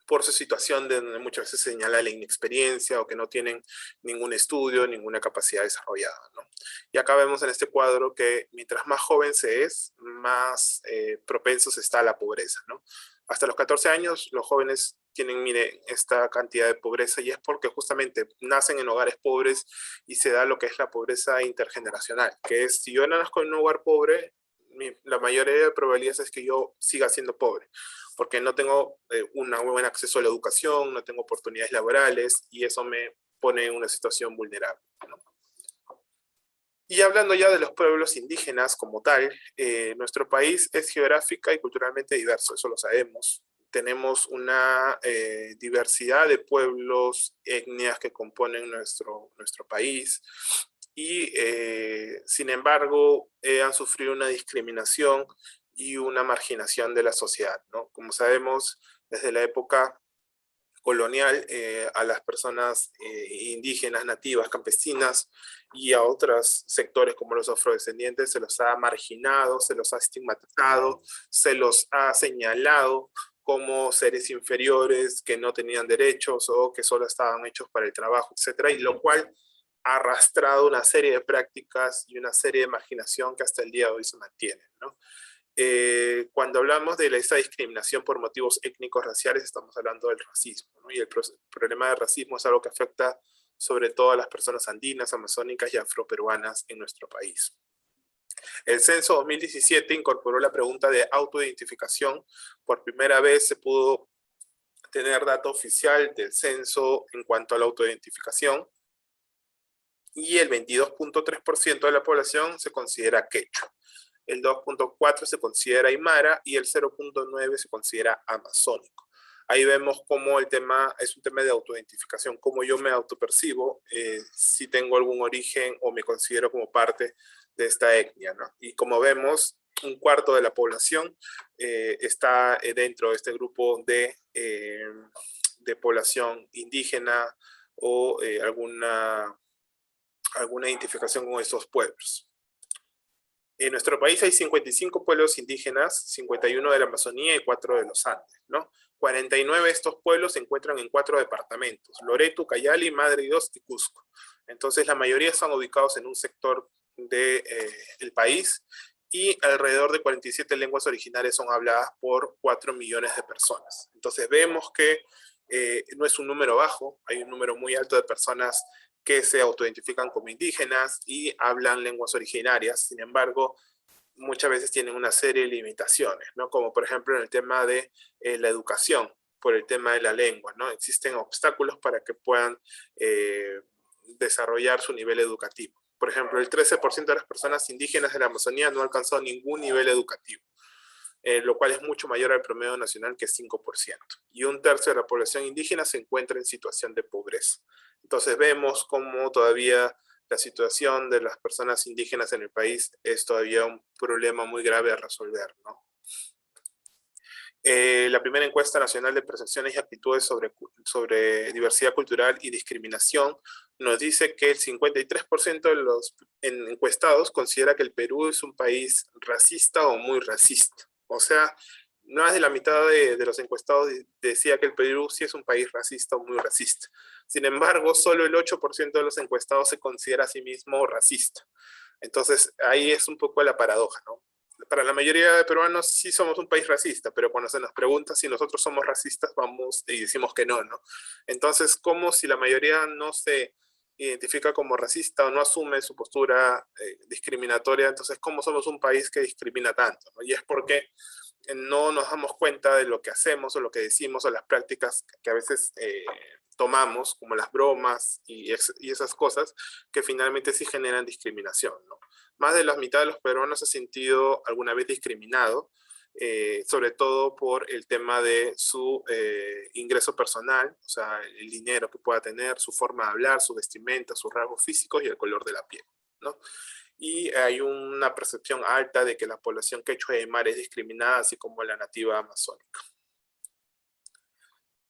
por su situación de donde muchas veces se señala la inexperiencia o que no tienen ningún estudio, ninguna capacidad desarrollada, ¿no? Y acá vemos en este cuadro que mientras más joven se es, más propensos está a la pobreza, ¿no? Hasta los 14 años los jóvenes tienen, mire, esta cantidad de pobreza y es porque justamente nacen en hogares pobres y se da lo que es la pobreza intergeneracional, que es si yo nazco en un hogar pobre, la mayoría de probabilidades es que yo siga siendo pobre, porque no tengo un buen acceso a la educación, no tengo oportunidades laborales y eso me pone en una situación vulnerable, ¿no? Y hablando ya de los pueblos indígenas como tal, nuestro país es geográfica y culturalmente diverso, eso lo sabemos. Tenemos una diversidad de pueblos, etnias que componen nuestro país y sin embargo han sufrido una discriminación y una marginación de la sociedad, ¿no? Como sabemos, Desde la época colonial, a las personas indígenas, nativas, campesinas y a otros sectores como los afrodescendientes se los ha marginado, se los ha estigmatizado, se los ha señalado como seres inferiores que no tenían derechos o que solo estaban hechos para el trabajo, etcétera, y lo cual ha arrastrado una serie de prácticas y una serie de marginación que hasta el día de hoy se mantienen, ¿no? Cuando hablamos de esta discriminación por motivos étnicos raciales, estamos hablando del racismo, ¿no? Y el problema del racismo es algo que afecta sobre todo a las personas andinas, amazónicas y afroperuanas en nuestro país. El censo 2017 incorporó la pregunta de autoidentificación. Por primera vez se pudo tener dato oficial del censo en cuanto a la autoidentificación, y el 22.3% de la población se considera quechua. El 2.4% se considera aymara y el 0.9% se considera amazónico. Ahí vemos cómo el tema es un tema de autoidentificación, cómo yo me autopercibo, si tengo algún origen o me considero como parte de esta etnia, ¿no? Y como vemos, un cuarto de la población está dentro de este grupo de población indígena o alguna identificación con estos pueblos. En nuestro país hay 55 pueblos indígenas, 51 de la Amazonía y 4 de los Andes, ¿no? 49 de estos pueblos se encuentran en 4 departamentos: Loreto, Cayali, Madre de Dios y Cusco. Entonces la mayoría están ubicados en un sector del país, y alrededor de 47 lenguas originarias son habladas por 4 millones de personas. Entonces vemos que no es un número bajo, hay un número muy alto de personas que se autoidentifican como indígenas y hablan lenguas originarias. Sin embargo, muchas veces tienen una serie de limitaciones, ¿no? Como por ejemplo en el tema de la educación, por el tema de la lengua, ¿no? Existen obstáculos para que puedan desarrollar su nivel educativo. Por ejemplo, el 13% de las personas indígenas de la Amazonía no alcanzó ningún nivel educativo, lo cual es mucho mayor al promedio nacional, que es 5%. Y un tercio de la población indígena se encuentra en situación de pobreza. Entonces vemos cómo todavía la situación de las personas indígenas en el país es todavía un problema muy grave a resolver, ¿no? La primera encuesta nacional de percepciones y actitudes sobre diversidad cultural y discriminación nos dice que el 53% de los encuestados considera que el Perú es un país racista o muy racista. O sea, más de la mitad de los encuestados decía que el Perú sí es un país racista o muy racista. Sin embargo, solo el 8% de los encuestados se considera a sí mismo racista. Entonces, ahí es un poco la paradoja, ¿no? Para la mayoría de peruanos sí somos un país racista, pero cuando se nos pregunta si nosotros somos racistas, vamos y decimos que no, ¿no? Entonces, como si la mayoría no se identifica como racista o no asume su postura discriminatoria, entonces, ¿cómo somos un país que discrimina tanto, ¿no? Y es porque no nos damos cuenta de lo que hacemos o lo que decimos o las prácticas que a veces tomamos, como las bromas y esas cosas, que finalmente sí generan discriminación, ¿no? Más de la mitad de los peruanos se ha sentido alguna vez discriminado, sobre todo por el tema de su ingreso personal, o sea, el dinero que pueda tener, su forma de hablar, su vestimenta, sus rasgos físicos y el color de la piel, ¿no? Y hay una percepción alta de que la población quechua y aymara es discriminada, así como la nativa amazónica.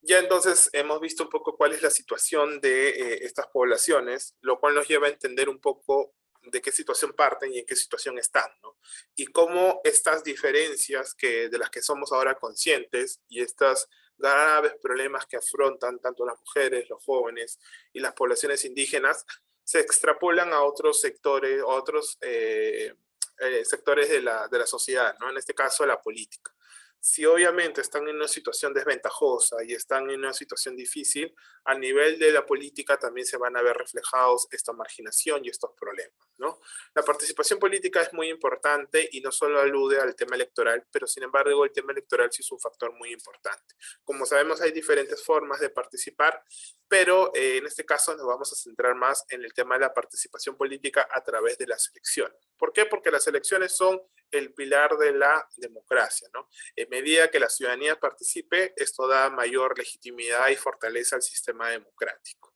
Ya entonces hemos visto un poco cuál es la situación de estas poblaciones, lo cual nos lleva a entender un poco de qué situación parten y en qué situación están, ¿no? Y cómo estas diferencias de las que somos ahora conscientes y estos graves problemas que afrontan tanto las mujeres, los jóvenes y las poblaciones indígenas se extrapolan a otros sectores, sectores de la sociedad, ¿no? En este caso, la política. Si obviamente están en una situación desventajosa y están en una situación difícil, a nivel de la política también se van a ver reflejados esta marginación y estos problemas, ¿no? La participación política es muy importante y no solo alude al tema electoral, pero sin embargo el tema electoral sí es un factor muy importante. Como sabemos, hay diferentes formas de participar, pero en este caso nos vamos a centrar más en el tema de la participación política a través de las elecciones. ¿Por qué? Porque las elecciones son el pilar de la democracia, ¿no? En medida que la ciudadanía participe, esto da mayor legitimidad y fortaleza al sistema democrático.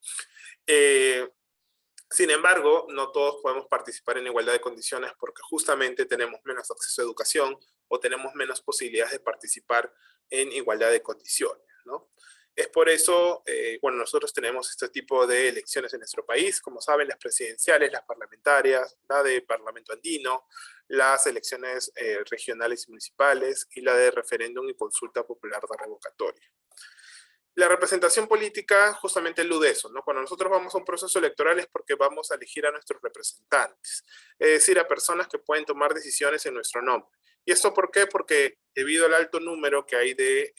Sin embargo, no todos podemos participar en igualdad de condiciones porque justamente tenemos menos acceso a educación o tenemos menos posibilidades de participar en igualdad de condiciones, ¿no? Es por eso, bueno, nosotros tenemos este tipo de elecciones en nuestro país, como saben, las presidenciales, las parlamentarias, la de Parlamento Andino, las elecciones regionales y municipales y la de referéndum y consulta popular de revocatoria. La representación política justamente elude eso, ¿no? Cuando nosotros vamos a un proceso electoral es porque vamos a elegir a nuestros representantes, es decir, a personas que pueden tomar decisiones en nuestro nombre. ¿Y esto por qué? Porque debido al alto número que hay de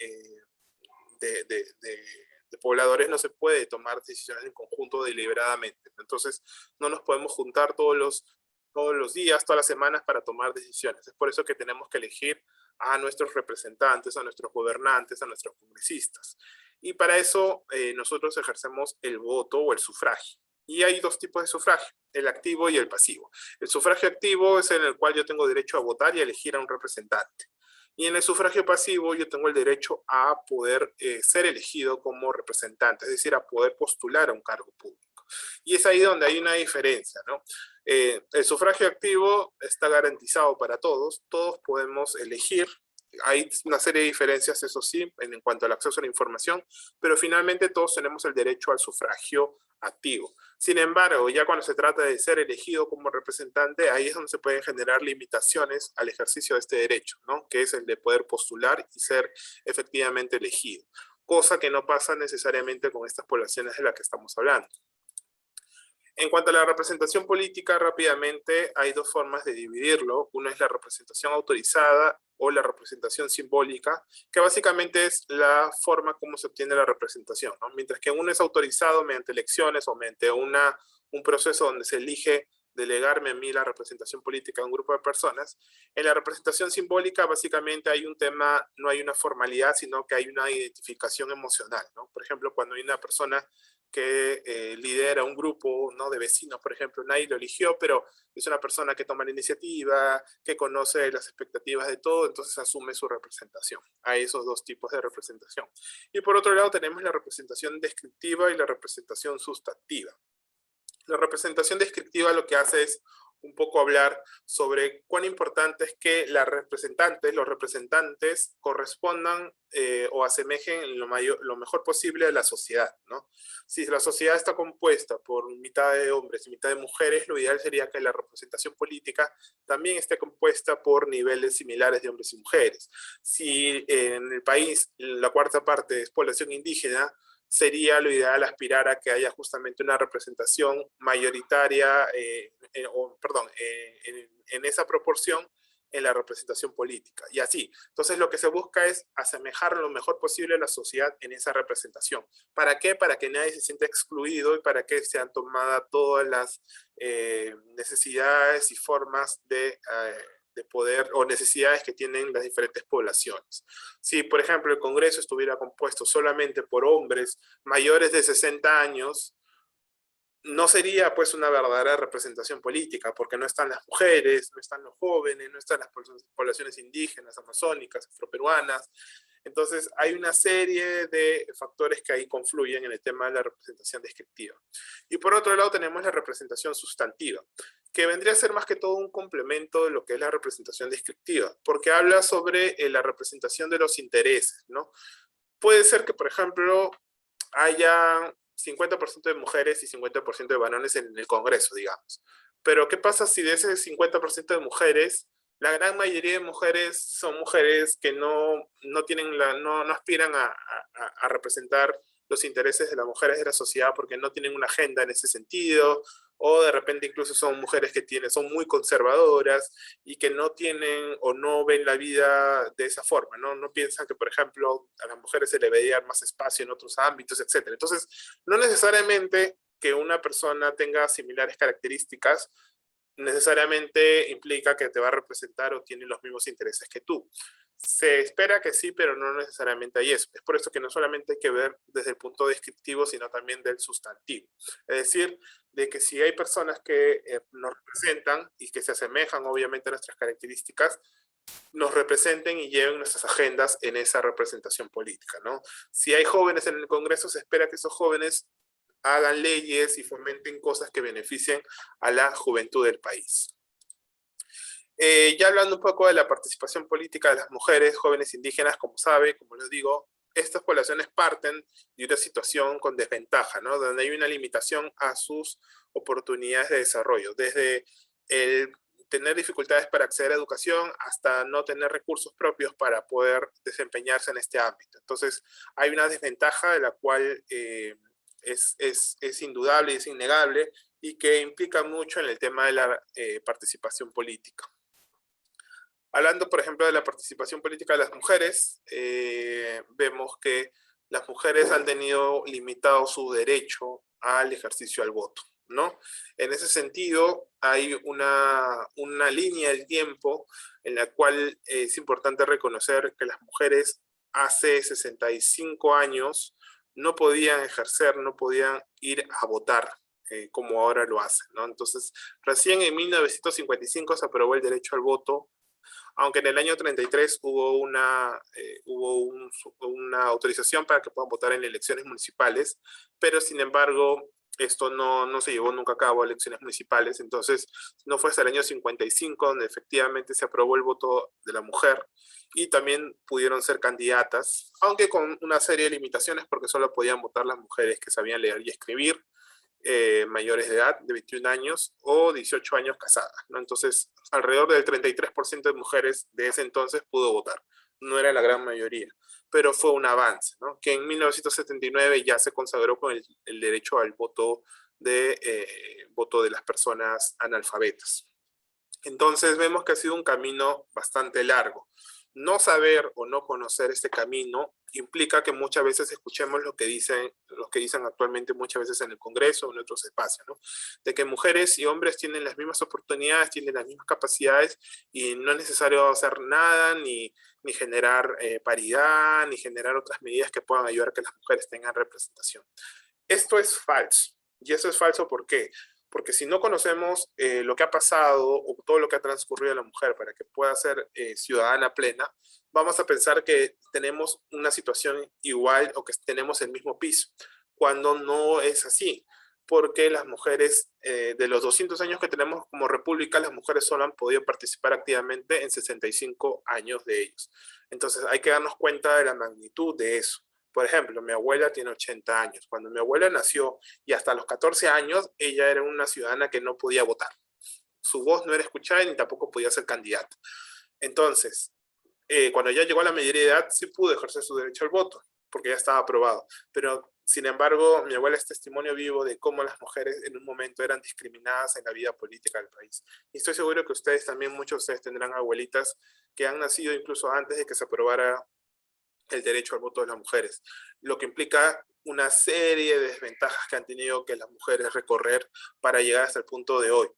pobladores no se puede tomar decisiones en conjunto deliberadamente. Entonces no nos podemos juntar todos los días, todas las semanas para tomar decisiones. Es por eso que tenemos que elegir a nuestros representantes, a nuestros gobernantes, a nuestros congresistas. Y para eso nosotros ejercemos el voto o el sufragio. Y hay dos tipos de sufragio, el activo y el pasivo. El sufragio activo es en el cual yo tengo derecho a votar y a elegir a un representante. Y en el sufragio pasivo yo tengo el derecho a poder ser elegido como representante, es decir, a poder postular a un cargo público. Y es ahí donde hay una diferencia, ¿no? El sufragio activo está garantizado para todos, todos podemos elegir. Hay una serie de diferencias, eso sí, en cuanto al acceso a la información, pero finalmente todos tenemos el derecho al sufragio activo. Sin embargo, ya cuando se trata de ser elegido como representante, ahí es donde se pueden generar limitaciones al ejercicio de este derecho, ¿no? Que es el de poder postular y ser efectivamente elegido, cosa que no pasa necesariamente con estas poblaciones de las que estamos hablando. En cuanto a la representación política, rápidamente hay dos formas de dividirlo. Una es la representación autorizada o la representación simbólica, que básicamente es la forma como se obtiene la representación, ¿no? Mientras que uno es autorizado mediante elecciones o mediante un proceso donde se elige delegarme a mí la representación política de un grupo de personas. En la representación simbólica básicamente hay un tema, no hay una formalidad, sino que hay una identificación emocional, ¿no? Por ejemplo, cuando hay una persona que lidera un grupo, ¿no?, de vecinos, por ejemplo, nadie lo eligió, pero es una persona que toma la iniciativa, que conoce las expectativas de todo, entonces asume su representación. Hay esos dos tipos de representación. Y por otro lado tenemos la representación descriptiva y la representación sustantiva. La representación descriptiva lo que hace es un poco hablar sobre cuán importante es que los representantes correspondan o asemejen lo mejor posible a la sociedad, ¿no? Si la sociedad está compuesta por mitad de hombres y mitad de mujeres, lo ideal sería que la representación política también esté compuesta por niveles similares de hombres y mujeres. Si en el país la cuarta parte es población indígena, sería lo ideal aspirar a que haya justamente una representación mayoritaria, en esa proporción en la representación política, y así. Entonces lo que se busca es asemejar lo mejor posible a la sociedad en esa representación. ¿Para qué? Para que nadie se sienta excluido y para que sean tomadas todas las necesidades y formas de poder o necesidades que tienen las diferentes poblaciones. Si, por ejemplo, el Congreso estuviera compuesto solamente por hombres mayores de 60 años, no sería pues una verdadera representación política, porque no están las mujeres, no están los jóvenes, no están las poblaciones indígenas, amazónicas, afroperuanas. Entonces hay una serie de factores que ahí confluyen en el tema de la representación descriptiva. Y por otro lado tenemos la representación sustantiva, que vendría a ser más que todo un complemento de lo que es la representación descriptiva, porque habla sobre la representación de los intereses, ¿no? Puede ser que, por ejemplo, haya 50% de mujeres y 50% de varones en el Congreso, digamos. Pero ¿qué pasa si de ese 50% de mujeres, la gran mayoría de mujeres son mujeres que no aspiran a representar los intereses de las mujeres de la sociedad porque no tienen una agenda en ese sentido, o de repente incluso son mujeres que son muy conservadoras y que no tienen o no ven la vida de esa forma, no piensan que, por ejemplo, a las mujeres se le debería dar más espacio en otros ámbitos, etc. Entonces, no necesariamente que una persona tenga similares características necesariamente implica que te va a representar o tiene los mismos intereses que tú. Se espera que sí, pero no necesariamente hay eso. Es por eso que no solamente hay que ver desde el punto descriptivo, sino también del sustantivo. Es decir, de que si hay personas que nos representan y que se asemejan obviamente a nuestras características, nos representen y lleven nuestras agendas en esa representación política, ¿no? Si hay jóvenes en el Congreso, se espera que esos jóvenes hagan leyes y fomenten cosas que beneficien a la juventud del país. Ya hablando un poco de la participación política de las mujeres, jóvenes indígenas, como sabe, como les digo, estas poblaciones parten de una situación con desventaja, ¿no? Donde hay una limitación a sus oportunidades de desarrollo, desde el tener dificultades para acceder a educación hasta no tener recursos propios para poder desempeñarse en este ámbito. Entonces, hay una desventaja de la cual es indudable y es innegable y que implica mucho en el tema de la participación política. Hablando, por ejemplo, de la participación política de las mujeres, vemos que las mujeres han tenido limitado su derecho al ejercicio al voto, ¿no? En ese sentido, hay una línea del tiempo en la cual es importante reconocer que las mujeres hace 65 años no podían ejercer, no podían ir a votar, como ahora lo hacen, ¿no? Entonces, recién en 1955 se aprobó el derecho al voto, aunque en el año 33 hubo una autorización para que puedan votar en elecciones municipales, pero sin embargo esto no se llevó nunca a cabo, elecciones municipales. Entonces no fue hasta el año 55 donde efectivamente se aprobó el voto de la mujer y también pudieron ser candidatas, aunque con una serie de limitaciones porque solo podían votar las mujeres que sabían leer y escribir, mayores de edad, de 21 años o 18 años casadas, ¿no? Entonces, alrededor del 33% de mujeres de ese entonces pudo votar. No era la gran mayoría, pero fue un avance, ¿no? Que en 1979 ya se consagró con el derecho al voto de las personas analfabetas. Entonces, vemos que ha sido un camino bastante largo. No saber o no conocer este camino implica que muchas veces escuchemos lo que dicen actualmente muchas veces en el Congreso o en otros espacios, ¿no? De que mujeres y hombres tienen las mismas oportunidades, tienen las mismas capacidades y no es necesario hacer nada, ni generar paridad, ni generar otras medidas que puedan ayudar a que las mujeres tengan representación. Esto es falso. Y eso es falso, ¿por qué? Porque si no conocemos lo que ha pasado o todo lo que ha transcurrido en la mujer para que pueda ser ciudadana plena, vamos a pensar que tenemos una situación igual o que tenemos el mismo piso, cuando no es así. Porque las mujeres, de los 200 años que tenemos como república, las mujeres solo han podido participar activamente en 65 años de ellos. Entonces hay que darnos cuenta de la magnitud de eso. Por ejemplo, mi abuela tiene 80 años. Cuando mi abuela nació y hasta los 14 años, ella era una ciudadana que no podía votar. Su voz no era escuchada ni tampoco podía ser candidata. Entonces, cuando ya llegó a la mayoría de edad, sí pudo ejercer su derecho al voto, porque ya estaba aprobado. Pero, sin embargo, mi abuela es testimonio vivo de cómo las mujeres en un momento eran discriminadas en la vida política del país. Y estoy seguro que ustedes también, muchos de ustedes tendrán abuelitas que han nacido incluso antes de que se aprobara el derecho al voto de las mujeres, lo que implica una serie de desventajas que han tenido que las mujeres recorrer para llegar hasta el punto de hoy.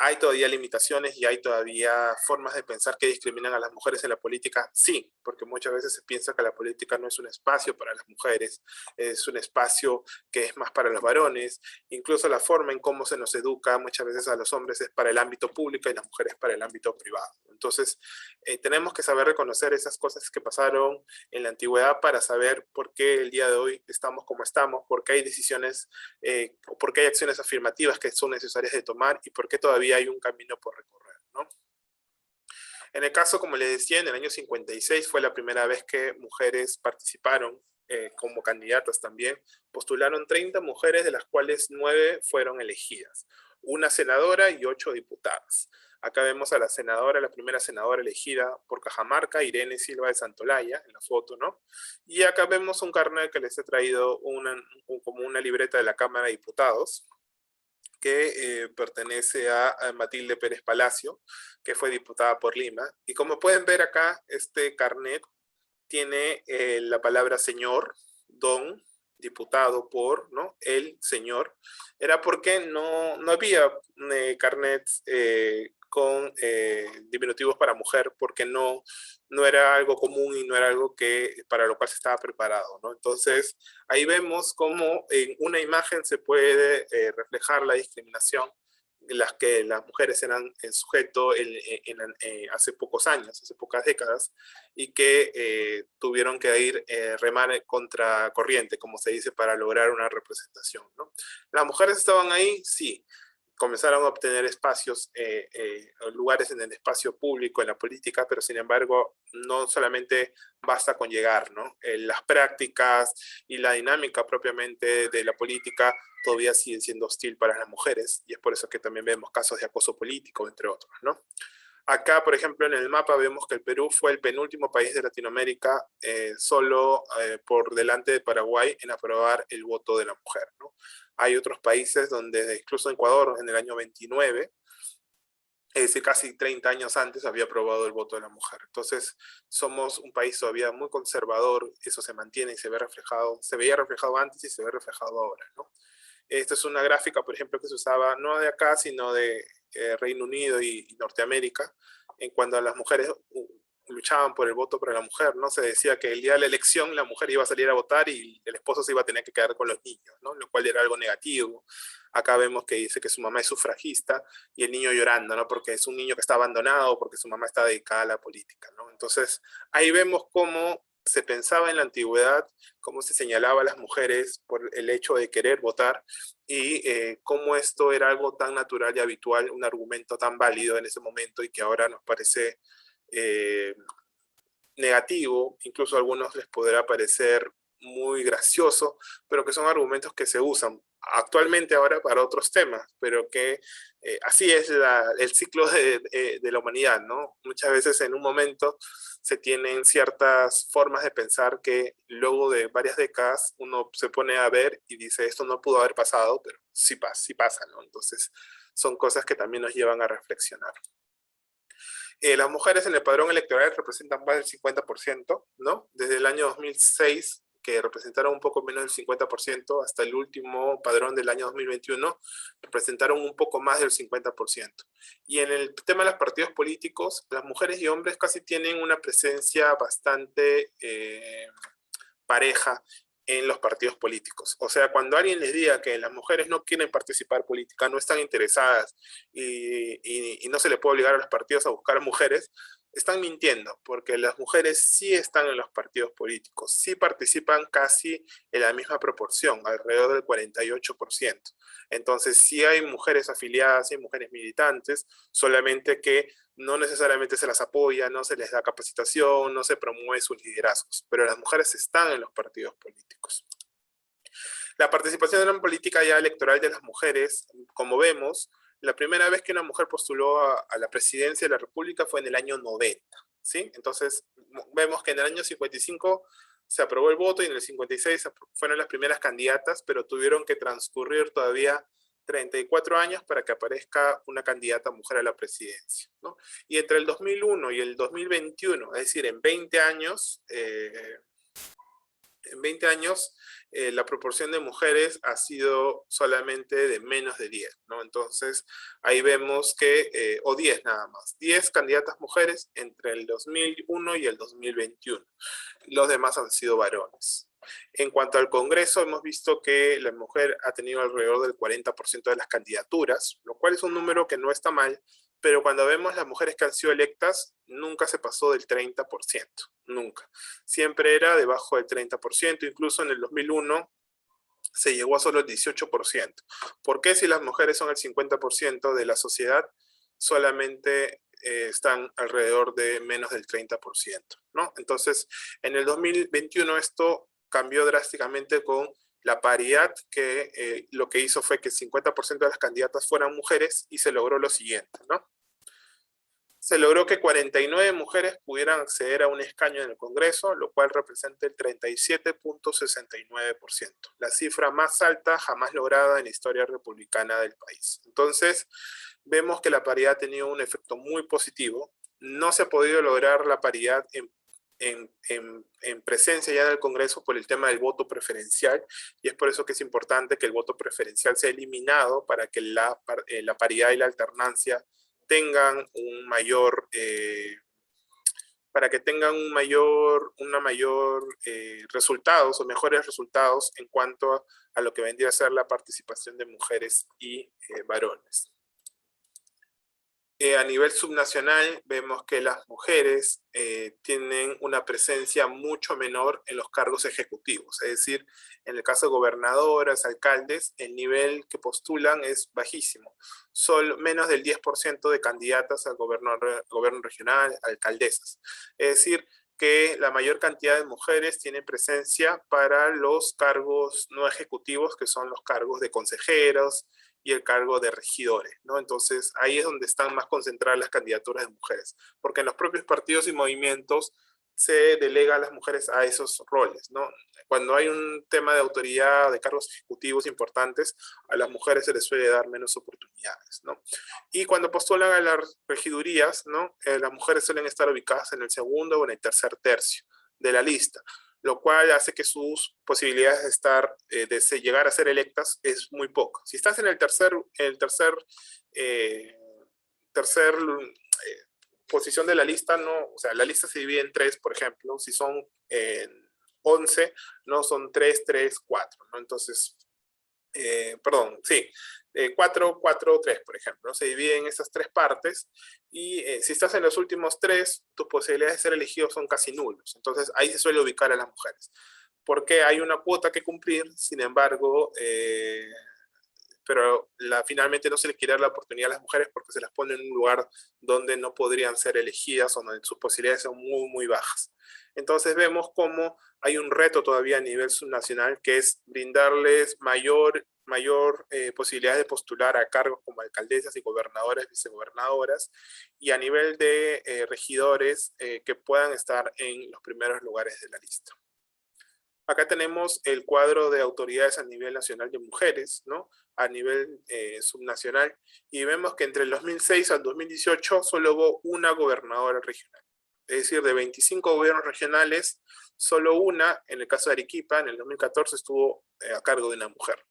¿Hay todavía limitaciones y hay todavía formas de pensar que discriminan a las mujeres en la política? Sí, porque muchas veces se piensa que la política no es un espacio para las mujeres, es un espacio que es más para los varones. Incluso la forma en cómo se nos educa muchas veces a los hombres es para el ámbito público y las mujeres para el ámbito privado. Entonces, tenemos que saber reconocer esas cosas que pasaron en la antigüedad para saber por qué el día de hoy estamos como estamos, por qué hay decisiones, o por qué hay acciones afirmativas que son necesarias de tomar y por qué todavía hay un camino por recorrer, ¿no? En el caso, como les decía, en el año 56 fue la primera vez que mujeres participaron como candidatas también. Postularon 30 mujeres, de las cuales 9 fueron elegidas. Una senadora y 8 diputadas. Acá vemos a la senadora, la primera senadora elegida por Cajamarca, Irene Silva de Santolaya, en la foto, ¿no? Y acá vemos un carnet que les he traído como una libreta de la Cámara de Diputados, que pertenece a Matilde Pérez Palacio, que fue diputada por Lima. Y como pueden ver acá, este carnet tiene la palabra señor, don, diputado por, ¿no? El señor. Era porque no había carnets con diminutivos para mujer, porque no era algo común y no era algo para lo cual se estaba preparado, ¿no? Entonces, ahí vemos cómo en una imagen se puede reflejar la discriminación las que las mujeres eran el sujeto hace pocos años, hace pocas décadas, y que tuvieron que ir remar contra corriente, como se dice, para lograr una representación, ¿no? ¿Las mujeres estaban ahí? Sí. Comenzaron a obtener espacios, lugares en el espacio público, en la política, pero sin embargo no solamente basta con llegar, ¿no? Las prácticas y la dinámica propiamente de la política todavía siguen siendo hostil para las mujeres, y es por eso que también vemos casos de acoso político, entre otros, ¿no? Acá, por ejemplo, en el mapa vemos que el Perú fue el penúltimo país de Latinoamérica, solo por delante de Paraguay, en aprobar el voto de la mujer, ¿no? Hay otros países donde, incluso Ecuador, en el año 29, es decir, casi 30 años antes, había aprobado el voto de la mujer. Entonces, somos un país todavía muy conservador, eso se mantiene y se ve reflejado, se veía reflejado antes y se ve reflejado ahora, ¿no? Esta es una gráfica, por ejemplo, que se usaba no de acá, sino de Reino Unido y Norteamérica, en cuando las mujeres luchaban por el voto para la mujer, ¿no? Se decía que el día de la elección la mujer iba a salir a votar y el esposo se iba a tener que quedar con los niños, ¿no? Lo cual era algo negativo. Acá vemos que dice que su mamá es sufragista y el niño llorando, ¿no? Porque es un niño que está abandonado, porque su mamá está dedicada a la política, ¿no? Entonces, ahí vemos cómo se pensaba en la antigüedad, cómo se señalaba a las mujeres por el hecho de querer votar y cómo esto era algo tan natural y habitual, un argumento tan válido en ese momento y que ahora nos parece negativo, incluso a algunos les podrá parecer muy gracioso, pero que son argumentos que se usan actualmente ahora para otros temas, pero que así es el ciclo de la humanidad, ¿no? Muchas veces en un momento se tienen ciertas formas de pensar que luego de varias décadas uno se pone a ver y dice esto no pudo haber pasado, pero sí pasa, ¿no? Entonces son cosas que también nos llevan a reflexionar. Las mujeres en el padrón electoral representan más del 50%, ¿no? Desde el año 2006, que representaron un poco menos del 50%, hasta el último padrón del año 2021, representaron un poco más del 50%. Y en el tema de los partidos políticos, las mujeres y hombres casi tienen una presencia bastante pareja en los partidos políticos. O sea, cuando alguien les diga que las mujeres no quieren participar política, no están interesadas y no se le puede obligar a los partidos a buscar mujeres, están mintiendo, porque las mujeres sí están en los partidos políticos, sí participan casi en la misma proporción, alrededor del 48%. Entonces sí hay mujeres afiliadas, sí hay mujeres militantes, solamente que no necesariamente se las apoya, no se les da capacitación, no se promueve sus liderazgos, pero las mujeres están en los partidos políticos. La participación en la política ya electoral de las mujeres, como vemos, la primera vez que una mujer postuló a la presidencia de la República fue en el año 90, ¿sí? Entonces, vemos que en el año 55 se aprobó el voto y en el 56 fueron las primeras candidatas, pero tuvieron que transcurrir todavía 34 años para que aparezca una candidata mujer a la presidencia, ¿no? Y entre el 2001 y el 2021, es decir, en 20 años, la proporción de mujeres ha sido solamente de menos de 10, ¿no? Entonces, ahí vemos que, o 10 nada más, 10 candidatas mujeres entre el 2001 y el 2021. Los demás han sido varones. En cuanto al Congreso, hemos visto que la mujer ha tenido alrededor del 40% de las candidaturas, lo cual es un número que no está mal, pero cuando vemos las mujeres que han sido electas, nunca se pasó del 30%, nunca. Siempre era debajo del 30%, incluso en el 2001 se llegó a solo el 18%. ¿Por qué si las mujeres son el 50% de la sociedad, solamente están alrededor de menos del 30%, ¿no? Entonces, en el 2021 esto cambió drásticamente con la paridad, que lo que hizo fue que el 50% de las candidatas fueran mujeres y se logró lo siguiente, ¿no? Se logró que 49 mujeres pudieran acceder a un escaño en el Congreso, lo cual representa el 37.69%, la cifra más alta jamás lograda en la historia republicana del país. Entonces, vemos que la paridad ha tenido un efecto muy positivo. No se ha podido lograr la paridad en presencia ya del Congreso por el tema del voto preferencial, y es por eso que es importante que el voto preferencial sea eliminado para que la paridad y la alternancia tengan un mayor, para que tengan una mayor resultados o mejores resultados en cuanto a lo que vendría a ser la participación de mujeres y varones. A nivel subnacional vemos que las mujeres tienen una presencia mucho menor en los cargos ejecutivos, es decir, en el caso de gobernadoras, alcaldes, el nivel que postulan es bajísimo. Solo menos del 10% de candidatas al gobierno regional, alcaldesas. Es decir, que la mayor cantidad de mujeres tienen presencia para los cargos no ejecutivos, que son los cargos de consejeros y el cargo de regidores, ¿no? Entonces, ahí es donde están más concentradas las candidaturas de mujeres, porque en los propios partidos y movimientos se delega a las mujeres a esos roles, ¿no? Cuando hay un tema de autoridad, de cargos ejecutivos importantes, a las mujeres se les suele dar menos oportunidades, ¿no? Y cuando postulan a las regidurías, ¿no? Las mujeres suelen estar ubicadas en el segundo o en el tercer tercio de la lista, lo cual hace que sus posibilidades de estar, llegar a ser electas es muy poca. Si estás en el tercer posición de la lista, no, o sea, la lista se divide en 3, por ejemplo, si son 11, no son 3, 3, 4, ¿no? Entonces, perdón, sí, 4, 4, 3, por ejemplo, ¿no? Se divide en esas 3 partes y si estás en los últimos 3, tus posibilidades de ser elegido son casi nulos. Entonces, ahí se suele ubicar a las mujeres. Porque hay una cuota que cumplir, sin embargo, pero finalmente no se les quiere dar la oportunidad a las mujeres porque se las pone en un lugar donde no podrían ser elegidas o donde sus posibilidades son muy, muy bajas. Entonces vemos cómo hay un reto todavía a nivel subnacional que es brindarles mayor posibilidad de postular a cargos como alcaldesas y gobernadoras, vicegobernadoras, y a nivel de regidores que puedan estar en los primeros lugares de la lista. Acá tenemos el cuadro de autoridades a nivel nacional de mujeres, ¿no? A nivel subnacional, y vemos que entre el 2006 al 2018 solo hubo una gobernadora regional. Es decir, de 25 gobiernos regionales, solo una, en el caso de Arequipa, en el 2014 estuvo a cargo de una mujer.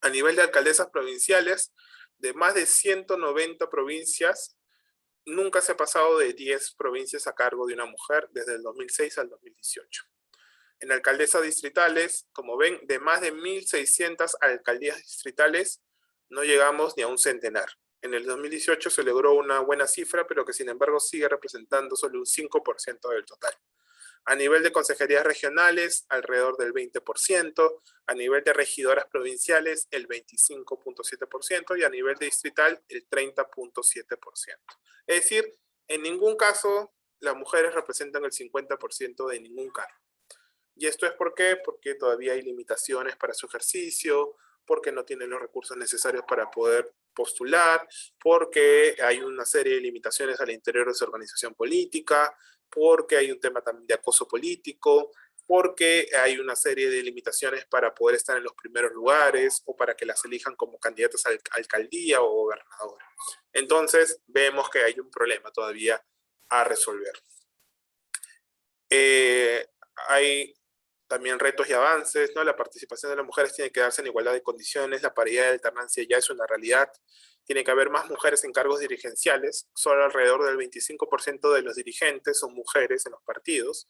A nivel de alcaldesas provinciales, de más de 190 provincias, nunca se ha pasado de 10 provincias a cargo de una mujer desde el 2006 al 2018. En alcaldesas distritales, como ven, de más de 1.600 alcaldías distritales, no llegamos ni a un centenar. En el 2018 se logró una buena cifra, pero que sin embargo sigue representando solo un 5% del total. A nivel de consejerías regionales, alrededor del 20%, a nivel de regidoras provinciales, el 25.7%, y a nivel de distrital, el 30.7%. Es decir, en ningún caso las mujeres representan el 50% de ningún cargo. ¿Y esto es por qué? Porque todavía hay limitaciones para su ejercicio, porque no tienen los recursos necesarios para poder postular, porque hay una serie de limitaciones al interior de su organización política, porque hay un tema también de acoso político, porque hay una serie de limitaciones para poder estar en los primeros lugares o para que las elijan como candidatas a alcaldía o gobernadora. Entonces, vemos que hay un problema todavía a resolver. Hay también retos y avances, ¿no? La participación de las mujeres tiene que darse en igualdad de condiciones, la paridad de alternancia ya es una realidad, tiene que haber más mujeres en cargos dirigenciales, solo alrededor del 25% de los dirigentes son mujeres en los partidos,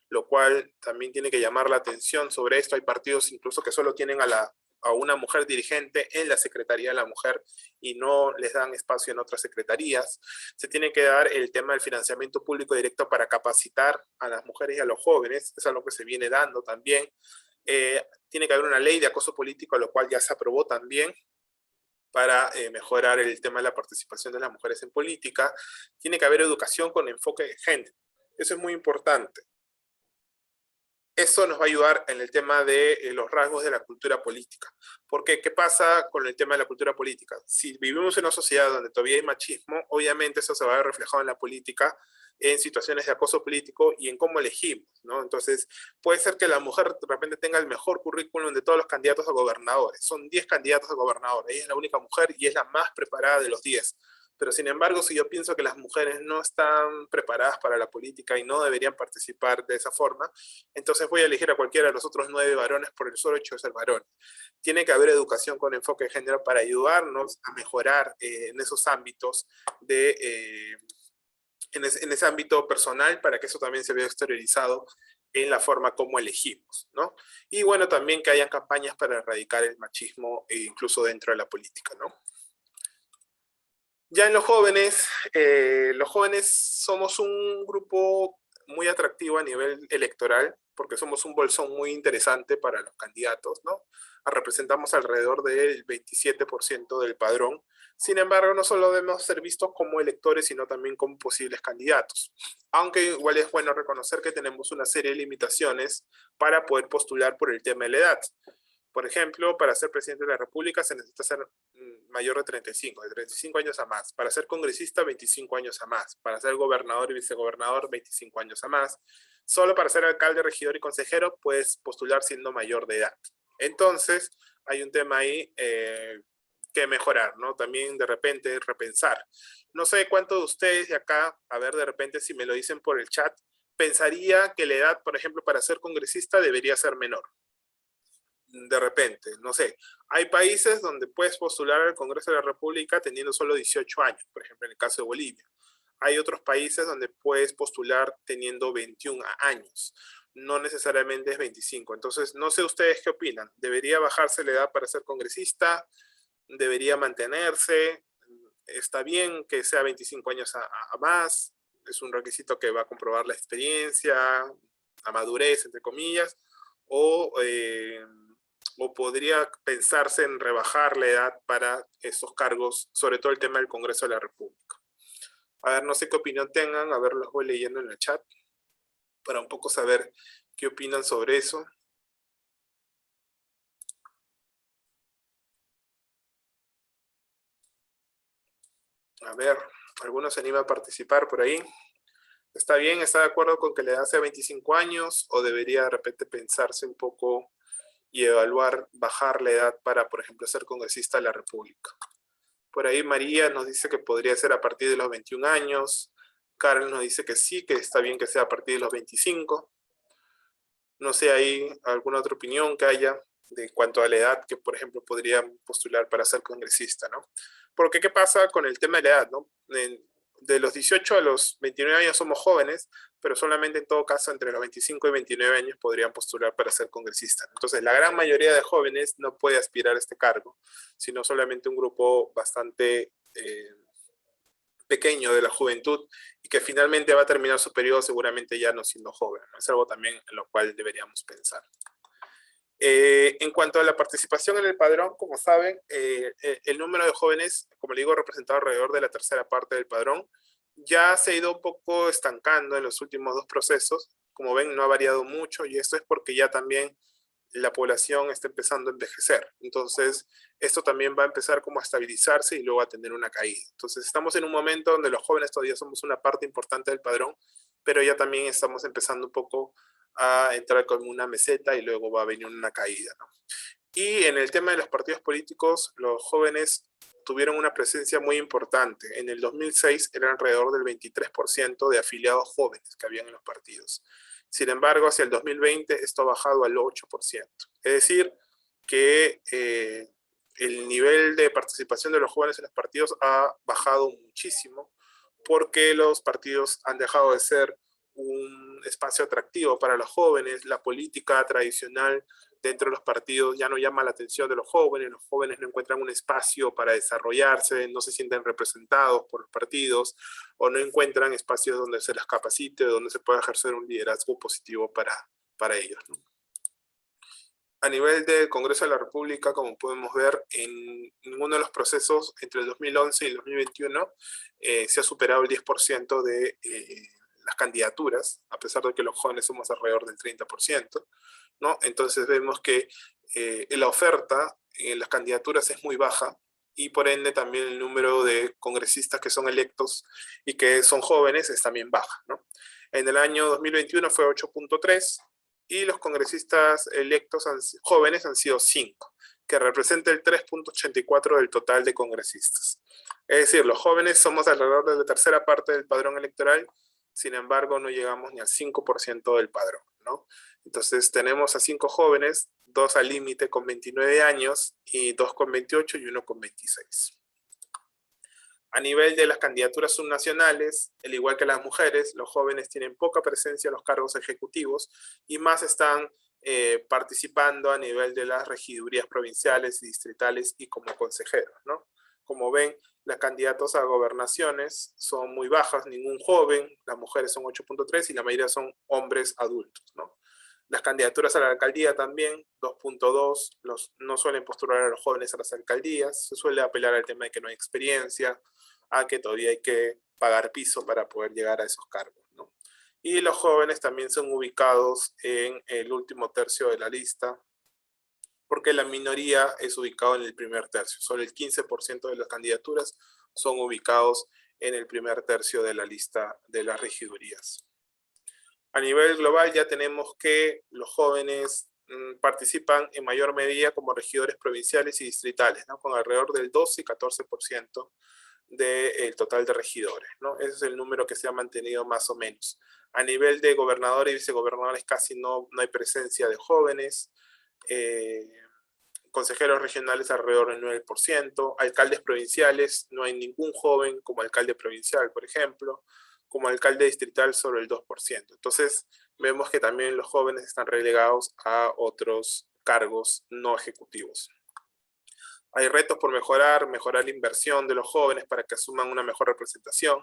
lo cual también tiene que llamar la atención sobre esto. Hay partidos incluso que solo tienen a una mujer dirigente en la Secretaría de la Mujer y no les dan espacio en otras secretarías. Se tiene que dar el tema del financiamiento público directo para capacitar a las mujeres y a los jóvenes, es algo que se viene dando también. Tiene que haber una ley de acoso político, lo cual ya se aprobó también para mejorar el tema de la participación de las mujeres en política. Tiene que haber educación con enfoque de género. Eso es muy importante. Eso nos va a ayudar en el tema de los rasgos de la cultura política. Porque, ¿qué pasa con el tema de la cultura política? Si vivimos en una sociedad donde todavía hay machismo, obviamente eso se va a ver reflejado en la política, en situaciones de acoso político y en cómo elegimos, ¿no? Entonces, puede ser que la mujer de repente tenga el mejor currículum de todos los candidatos a gobernadores. Son 10 candidatos a gobernadores. Ella es la única mujer y es la más preparada de los 10. Pero sin embargo, si yo pienso que las mujeres no están preparadas para la política y no deberían participar de esa forma, entonces voy a elegir a cualquiera de los otros 9 varones por el solo hecho de ser varones. Tiene que haber educación con enfoque de género para ayudarnos a mejorar en esos ámbitos en ese ámbito personal, para que eso también se vea exteriorizado en la forma como elegimos, ¿no? Y bueno, también que hayan campañas para erradicar el machismo incluso dentro de la política, ¿no? Ya en los jóvenes somos un grupo muy atractivo a nivel electoral, porque somos un bolsón muy interesante para los candidatos, ¿no? Representamos alrededor del 27% del padrón. Sin embargo, no solo debemos ser vistos como electores, sino también como posibles candidatos. Aunque igual es bueno reconocer que tenemos una serie de limitaciones para poder postular por el tema de la edad. Por ejemplo, para ser presidente de la República se necesita ser mayor de 35 años a más. Para ser congresista, 25 años a más. Para ser gobernador y vicegobernador, 25 años a más. Solo para ser alcalde, regidor y consejero, puedes postular siendo mayor de edad. Entonces, hay un tema ahí que mejorar, ¿no? También de repente repensar. No sé cuántos de ustedes de acá, a ver de repente si me lo dicen por el chat, pensaría que la edad, por ejemplo, para ser congresista debería ser menor. De repente, no sé, hay países donde puedes postular al Congreso de la República teniendo solo 18 años, por ejemplo, en el caso de Bolivia. Hay otros países donde puedes postular teniendo 21 años, no necesariamente es 25. Entonces, no sé ustedes qué opinan. ¿Debería bajarse la edad para ser congresista? ¿Debería mantenerse? ¿Está bien que sea 25 años a más? ¿Es un requisito que va a comprobar la experiencia, la madurez, entre comillas? ¿O podría pensarse en rebajar la edad para estos cargos, sobre todo el tema del Congreso de la República? A ver, no sé qué opinión tengan, a ver, los voy leyendo en el chat, para un poco saber qué opinan sobre eso. A ver, ¿algunos se anima a participar por ahí? ¿Está bien? ¿Está de acuerdo con que la edad sea 25 años? ¿O debería de repente pensarse un poco y evaluar bajar la edad para, por ejemplo, ser congresista de la República? Por ahí María nos dice que podría ser a partir de los 21 años. Carlos nos dice que sí, que está bien que sea a partir de los 25. No sé, ¿hay alguna otra opinión que haya de cuanto a la edad que, por ejemplo, podrían postular para ser congresista, ¿no? Porque, ¿qué pasa con el tema de la edad, no? De los 18 a los 29 años somos jóvenes, pero solamente en todo caso entre los 25 y 29 años podrían postular para ser congresistas. Entonces, la gran mayoría de jóvenes no puede aspirar a este cargo, sino solamente un grupo bastante pequeño de la juventud y que finalmente va a terminar su periodo seguramente ya no siendo joven, ¿no? Es algo también en lo cual deberíamos pensar. En cuanto a la participación en el padrón, como saben, el número de jóvenes, como le digo, representado alrededor de la tercera parte del padrón, ya se ha ido un poco estancando en los últimos dos procesos. Como ven, no ha variado mucho y esto es porque ya también la población está empezando a envejecer. Entonces, esto también va a empezar como a estabilizarse y luego a tener una caída. Entonces, estamos en un momento donde los jóvenes todavía somos una parte importante del padrón, pero ya también estamos empezando un poco a entrar como una meseta y luego va a venir una caída, ¿no? Y en el tema de los partidos políticos, los jóvenes tuvieron una presencia muy importante. En el 2006 eran alrededor del 23% de afiliados jóvenes que habían en los partidos. Sin embargo, hacia el 2020 esto ha bajado al 8%. Es decir, que el nivel de participación de los jóvenes en los partidos ha bajado muchísimo porque los partidos han dejado de ser un espacio atractivo para los jóvenes. La política tradicional dentro de los partidos ya no llama la atención de los jóvenes no encuentran un espacio para desarrollarse, no se sienten representados por los partidos o no encuentran espacios donde se les capacite, donde se pueda ejercer un liderazgo positivo para ellos, ¿no? A nivel del Congreso de la República, como podemos ver, en ninguno de los procesos entre el 2011 y el 2021 se ha superado el 10% de las candidaturas, a pesar de que los jóvenes somos alrededor del 30%, ¿no? Entonces vemos que la oferta en las candidaturas es muy baja y por ende también el número de congresistas que son electos y que son jóvenes es también baja, ¿no? En el año 2021 fue 8.3 y los congresistas electos jóvenes han sido 5, que representa el 3.84 del total de congresistas. Es decir, los jóvenes somos alrededor de la tercera parte del padrón electoral, sin embargo no llegamos ni al 5% del padrón, ¿no? Entonces tenemos a 5 jóvenes, 2 al límite con 29 años, y 2 con 28 y 1 con 26. A nivel de las candidaturas subnacionales, al igual que las mujeres, los jóvenes tienen poca presencia en los cargos ejecutivos y más están participando a nivel de las regidurías provinciales y distritales y como consejeros, ¿no? Como ven, las candidatos a gobernaciones son muy bajas, ningún joven, las mujeres son 8.3 y la mayoría son hombres adultos, ¿no? Las candidaturas a la alcaldía también, 2.2, no suelen postular a los jóvenes a las alcaldías, se suele apelar al tema de que no hay experiencia, a que todavía hay que pagar piso para poder llegar a esos cargos, ¿no? Y los jóvenes también son ubicados en el último tercio de la lista, porque la minoría es ubicado en el primer tercio. Solo el 15% de las candidaturas son ubicados en el primer tercio de la lista de las regidurías. A nivel global ya tenemos que los jóvenes participan en mayor medida como regidores provinciales y distritales, ¿no? Con alrededor del 12 y 14% del total de regidores, ¿no? Ese es el número que se ha mantenido más o menos. A nivel de gobernadores y vicegobernadores casi no hay presencia de jóvenes. Consejeros regionales alrededor del 9%, alcaldes provinciales, no hay ningún joven como alcalde provincial, por ejemplo, como alcalde distrital solo el 2%. Entonces vemos que también los jóvenes están relegados a otros cargos no ejecutivos. Hay retos por mejorar la inversión de los jóvenes para que asuman una mejor representación.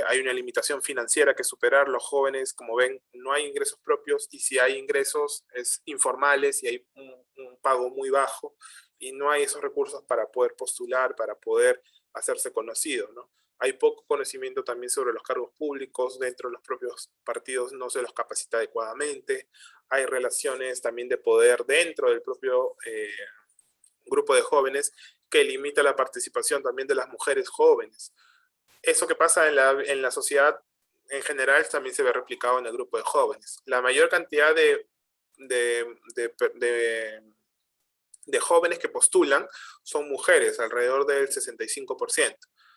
Hay una limitación financiera que superar. Los jóvenes, como ven, no hay ingresos propios, y si hay ingresos es informales y hay un pago muy bajo y no hay esos recursos para poder postular, para poder hacerse conocido, ¿no? Hay poco conocimiento también sobre los cargos públicos, dentro de los propios partidos no se los capacita adecuadamente. Hay relaciones también de poder dentro del propio grupo de jóvenes que limita la participación también de las mujeres jóvenes. Eso que pasa en la sociedad en general también se ve replicado en el grupo de jóvenes. La mayor cantidad de jóvenes que postulan son mujeres, alrededor del 65%.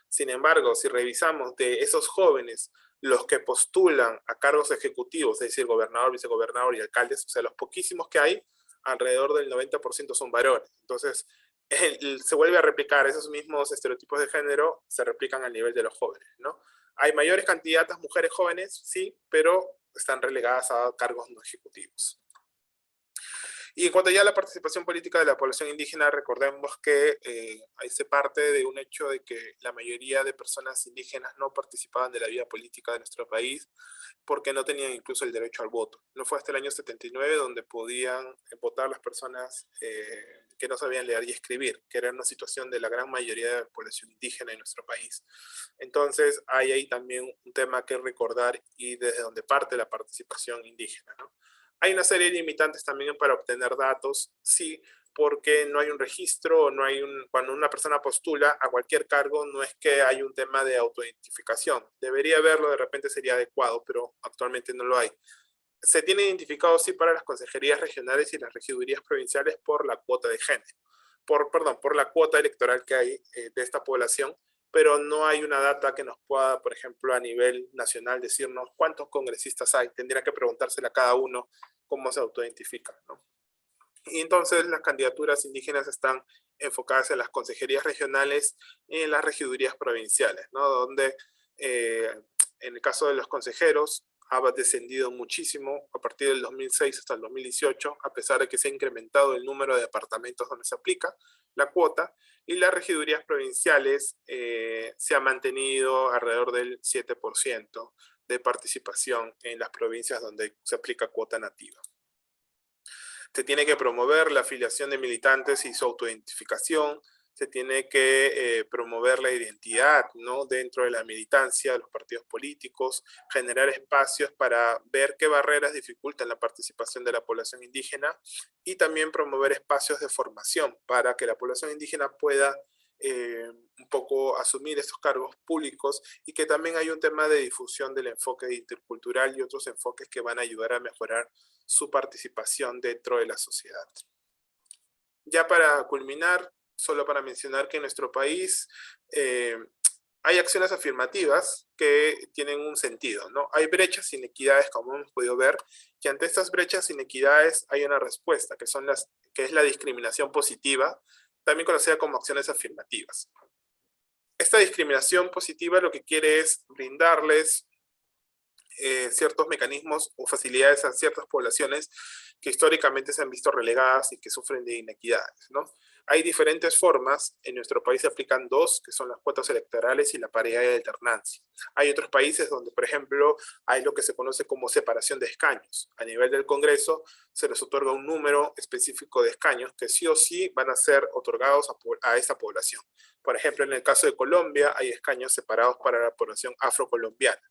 Sin embargo, si revisamos de esos jóvenes, los que postulan a cargos ejecutivos, es decir, gobernador, vicegobernador y alcaldes, o sea, los poquísimos que hay, alrededor del 90% son varones. Entonces, se vuelve a replicar esos mismos estereotipos de género, se replican al nivel de los jóvenes, ¿no? Hay mayores candidatas mujeres jóvenes, sí, pero están relegadas a cargos no ejecutivos. Y en cuanto ya a la participación política de la población indígena, recordemos que ahí se parte de un hecho de que la mayoría de personas indígenas no participaban de la vida política de nuestro país porque no tenían incluso el derecho al voto. No fue hasta el año 79 donde podían votar las personas que no sabían leer y escribir, que era una situación de la gran mayoría de la población indígena en nuestro país. Entonces hay ahí también un tema que recordar y desde donde parte la participación indígena, ¿no? Hay una serie de limitantes también para obtener datos, sí, porque no hay un registro, cuando una persona postula a cualquier cargo, no es que hay un tema de autoidentificación. Debería haberlo, de repente sería adecuado, pero actualmente no lo hay. Se tiene identificado, sí, para las consejerías regionales y las regidurías provinciales por la cuota de género, por la cuota electoral que hay de esta población, pero no hay una data que nos pueda, por ejemplo, a nivel nacional decirnos cuántos congresistas hay. Tendría que preguntársele a cada uno cómo se autoidentifican, ¿no? Y entonces las candidaturas indígenas están enfocadas en las consejerías regionales y en las regidurías provinciales, ¿no? Donde en el caso de los consejeros ha descendido muchísimo a partir del 2006 hasta el 2018, a pesar de que se ha incrementado el número de departamentos donde se aplica la cuota, y las regidurías provinciales se ha mantenido alrededor del 7% de participación en las provincias donde se aplica cuota nativa. Se tiene que promover la afiliación de militantes y su autoidentificación, se tiene que promover la identidad, ¿no? Dentro de la militancia de los partidos políticos, generar espacios para ver qué barreras dificultan la participación de la población indígena y también promover espacios de formación para que la población indígena pueda un poco asumir estos cargos públicos y que también hay un tema de difusión del enfoque intercultural y otros enfoques que van a ayudar a mejorar su participación dentro de la sociedad. Ya para culminar, solo para mencionar que en nuestro país hay acciones afirmativas que tienen un sentido, ¿no? Hay brechas, inequidades, como hemos podido ver, y ante estas brechas, inequidades, hay una respuesta, que es la discriminación positiva, también conocida como acciones afirmativas. Esta discriminación positiva lo que quiere es brindarles ciertos mecanismos o facilidades a ciertas poblaciones que históricamente se han visto relegadas y que sufren de inequidades, ¿no? Hay diferentes formas. En nuestro país se aplican dos, que son las cuotas electorales y la paridad de alternancia. Hay otros países donde, por ejemplo, hay lo que se conoce como separación de escaños. A nivel del Congreso se les otorga un número específico de escaños que sí o sí van a ser otorgados a esa población. Por ejemplo, en el caso de Colombia hay escaños separados para la población afrocolombiana.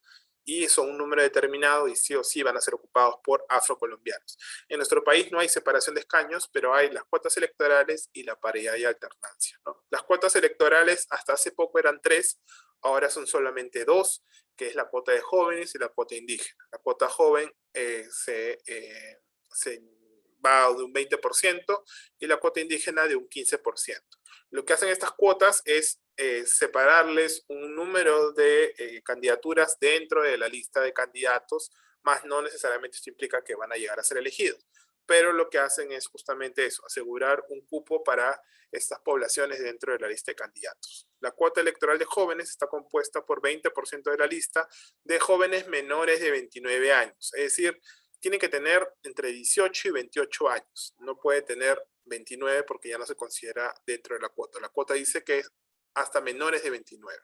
Y son un número determinado y sí o sí van a ser ocupados por afrocolombianos. En nuestro país no hay separación de escaños, pero hay las cuotas electorales y la paridad y alternancia, ¿no? Las cuotas electorales hasta hace poco eran 3, ahora son solamente 2, que es la cuota de jóvenes y la cuota indígena. La cuota joven se va de un 20% y la cuota indígena de un 15%. Lo que hacen estas cuotas es separarles un número de candidaturas dentro de la lista de candidatos, más no necesariamente esto implica que van a llegar a ser elegidos. Pero lo que hacen es justamente eso, asegurar un cupo para estas poblaciones dentro de la lista de candidatos. La cuota electoral de jóvenes está compuesta por 20% de la lista de jóvenes menores de 29 años. Es decir, tiene que tener entre 18 y 28 años. No puede tener 29 porque ya no se considera dentro de la cuota. La cuota dice que es hasta menores de 29.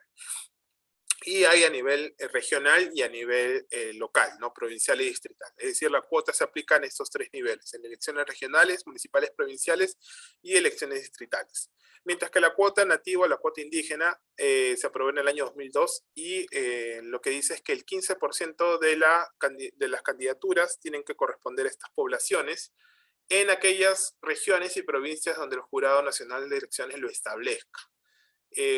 Y hay a nivel regional y a nivel local, ¿no? Provincial y distrital. Es decir, la cuota se aplica en estos 3 niveles, en elecciones regionales, municipales, provinciales y elecciones distritales. Mientras que la cuota nativa, la cuota indígena, se aprobó en el año 2002 y lo que dice es que el 15% de las candidaturas tienen que corresponder a estas poblaciones en aquellas regiones y provincias donde el Jurado Nacional de Elecciones lo establezca.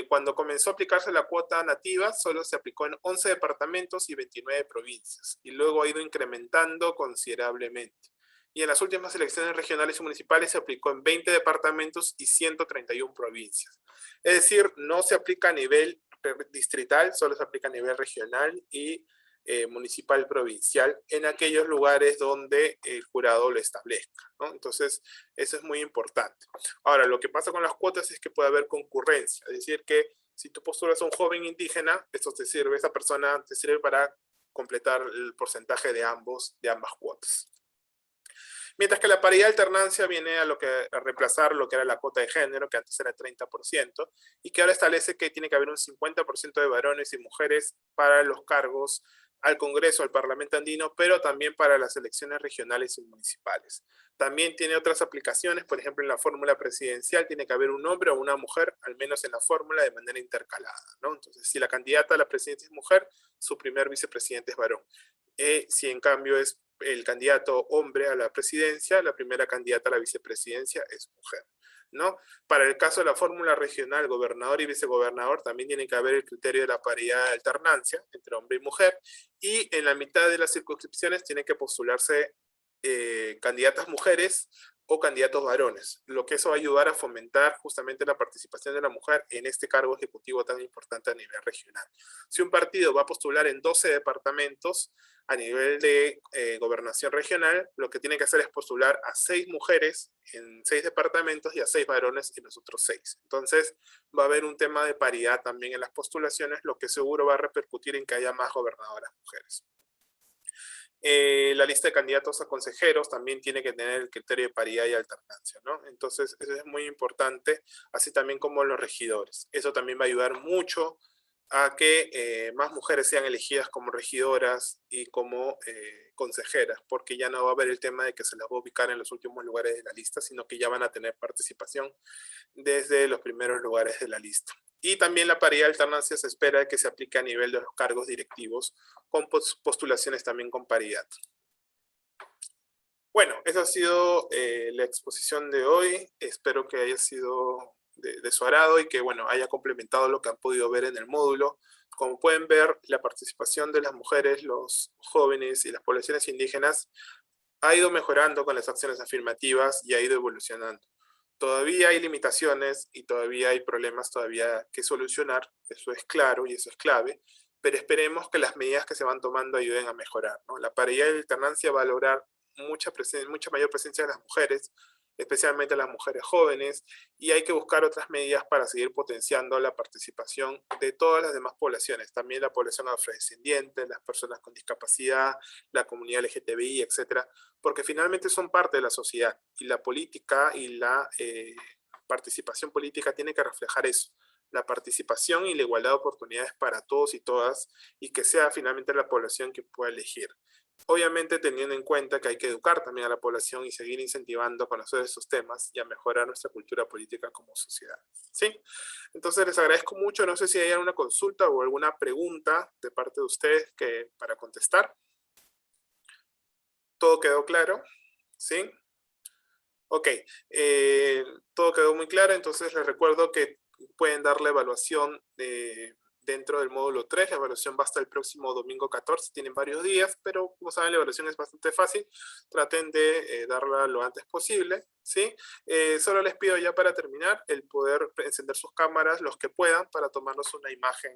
Cuando comenzó a aplicarse la cuota nativa, solo se aplicó en 11 departamentos y 29 provincias, y luego ha ido incrementando considerablemente. Y en las últimas elecciones regionales y municipales se aplicó en 20 departamentos y 131 provincias. Es decir, no se aplica a nivel distrital, solo se aplica a nivel regional y municipal provincial en aquellos lugares donde el jurado lo establezca, ¿no? Entonces, eso es muy importante. Ahora, lo que pasa con las cuotas es que puede haber concurrencia, es decir, que si tú postulas a un joven indígena, esa persona te sirve para completar el porcentaje de ambas cuotas. Mientras que la paridad de alternancia viene a reemplazar lo que era la cuota de género, que antes era el 30%, y que ahora establece que tiene que haber un 50% de varones y mujeres para los cargos al Congreso, al Parlamento andino, pero también para las elecciones regionales y municipales. También tiene otras aplicaciones, por ejemplo, en la fórmula presidencial tiene que haber un hombre o una mujer, al menos en la fórmula, de manera intercalada, ¿no? Entonces, si la candidata a la presidencia es mujer, su primer vicepresidente es varón. Si en cambio es el candidato hombre a la presidencia, la primera candidata a la vicepresidencia es mujer, ¿no? Para el caso de la fórmula regional, gobernador y vicegobernador, también tiene que haber el criterio de la paridad de alternancia entre hombre y mujer, y en la mitad de las circunscripciones tienen que postularse candidatas mujeres o candidatos varones, lo que eso va a ayudar a fomentar justamente la participación de la mujer en este cargo ejecutivo tan importante a nivel regional. Si un partido va a postular en 12 departamentos a nivel de gobernación regional, lo que tiene que hacer es postular a 6 mujeres en 6 departamentos y a 6 varones en los otros 6. Entonces va a haber un tema de paridad también en las postulaciones, lo que seguro va a repercutir en que haya más gobernadoras mujeres. La lista de candidatos a consejeros también tiene que tener el criterio de paridad y alternancia, ¿no? Entonces, eso es muy importante, así también como los regidores. Eso también va a ayudar mucho a que más mujeres sean elegidas como regidoras y como consejeras, porque ya no va a haber el tema de que se las va a ubicar en los últimos lugares de la lista, sino que ya van a tener participación desde los primeros lugares de la lista. Y también la paridad de alternancia se espera que se aplique a nivel de los cargos directivos, con postulaciones también con paridad. Bueno, esa ha sido la exposición de hoy. Espero que haya sido de su agrado y que bueno, haya complementado lo que han podido ver en el módulo. Como pueden ver, la participación de las mujeres, los jóvenes y las poblaciones indígenas ha ido mejorando con las acciones afirmativas y ha ido evolucionando. Todavía hay limitaciones y todavía hay problemas todavía que solucionar, eso es claro y eso es clave, pero esperemos que las medidas que se van tomando ayuden a mejorar, ¿no? La paridad de alternancia va a lograr mucha mayor presencia de las mujeres, especialmente las mujeres jóvenes, y hay que buscar otras medidas para seguir potenciando la participación de todas las demás poblaciones, también la población afrodescendiente, las personas con discapacidad, la comunidad LGTBI, etcétera, porque finalmente son parte de la sociedad, y la política y la participación política tiene que reflejar eso, la participación y la igualdad de oportunidades para todos y todas, y que sea finalmente la población que pueda elegir. Obviamente teniendo en cuenta que hay que educar también a la población y seguir incentivando a conocer esos temas y a mejorar nuestra cultura política como sociedad. ¿Sí? Entonces les agradezco mucho. No sé si hay alguna consulta o alguna pregunta de parte de ustedes para contestar. ¿Todo quedó claro? ¿Sí? Ok. Todo quedó muy claro. Entonces les recuerdo que pueden dar la evaluación dentro del módulo 3, la evaluación va hasta el próximo domingo 14, tienen varios días, pero como saben la evaluación es bastante fácil, traten de darla lo antes posible, ¿sí? Solo les pido ya para terminar el poder encender sus cámaras, los que puedan, para tomarnos una imagen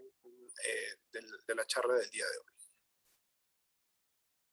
de la charla del día de hoy.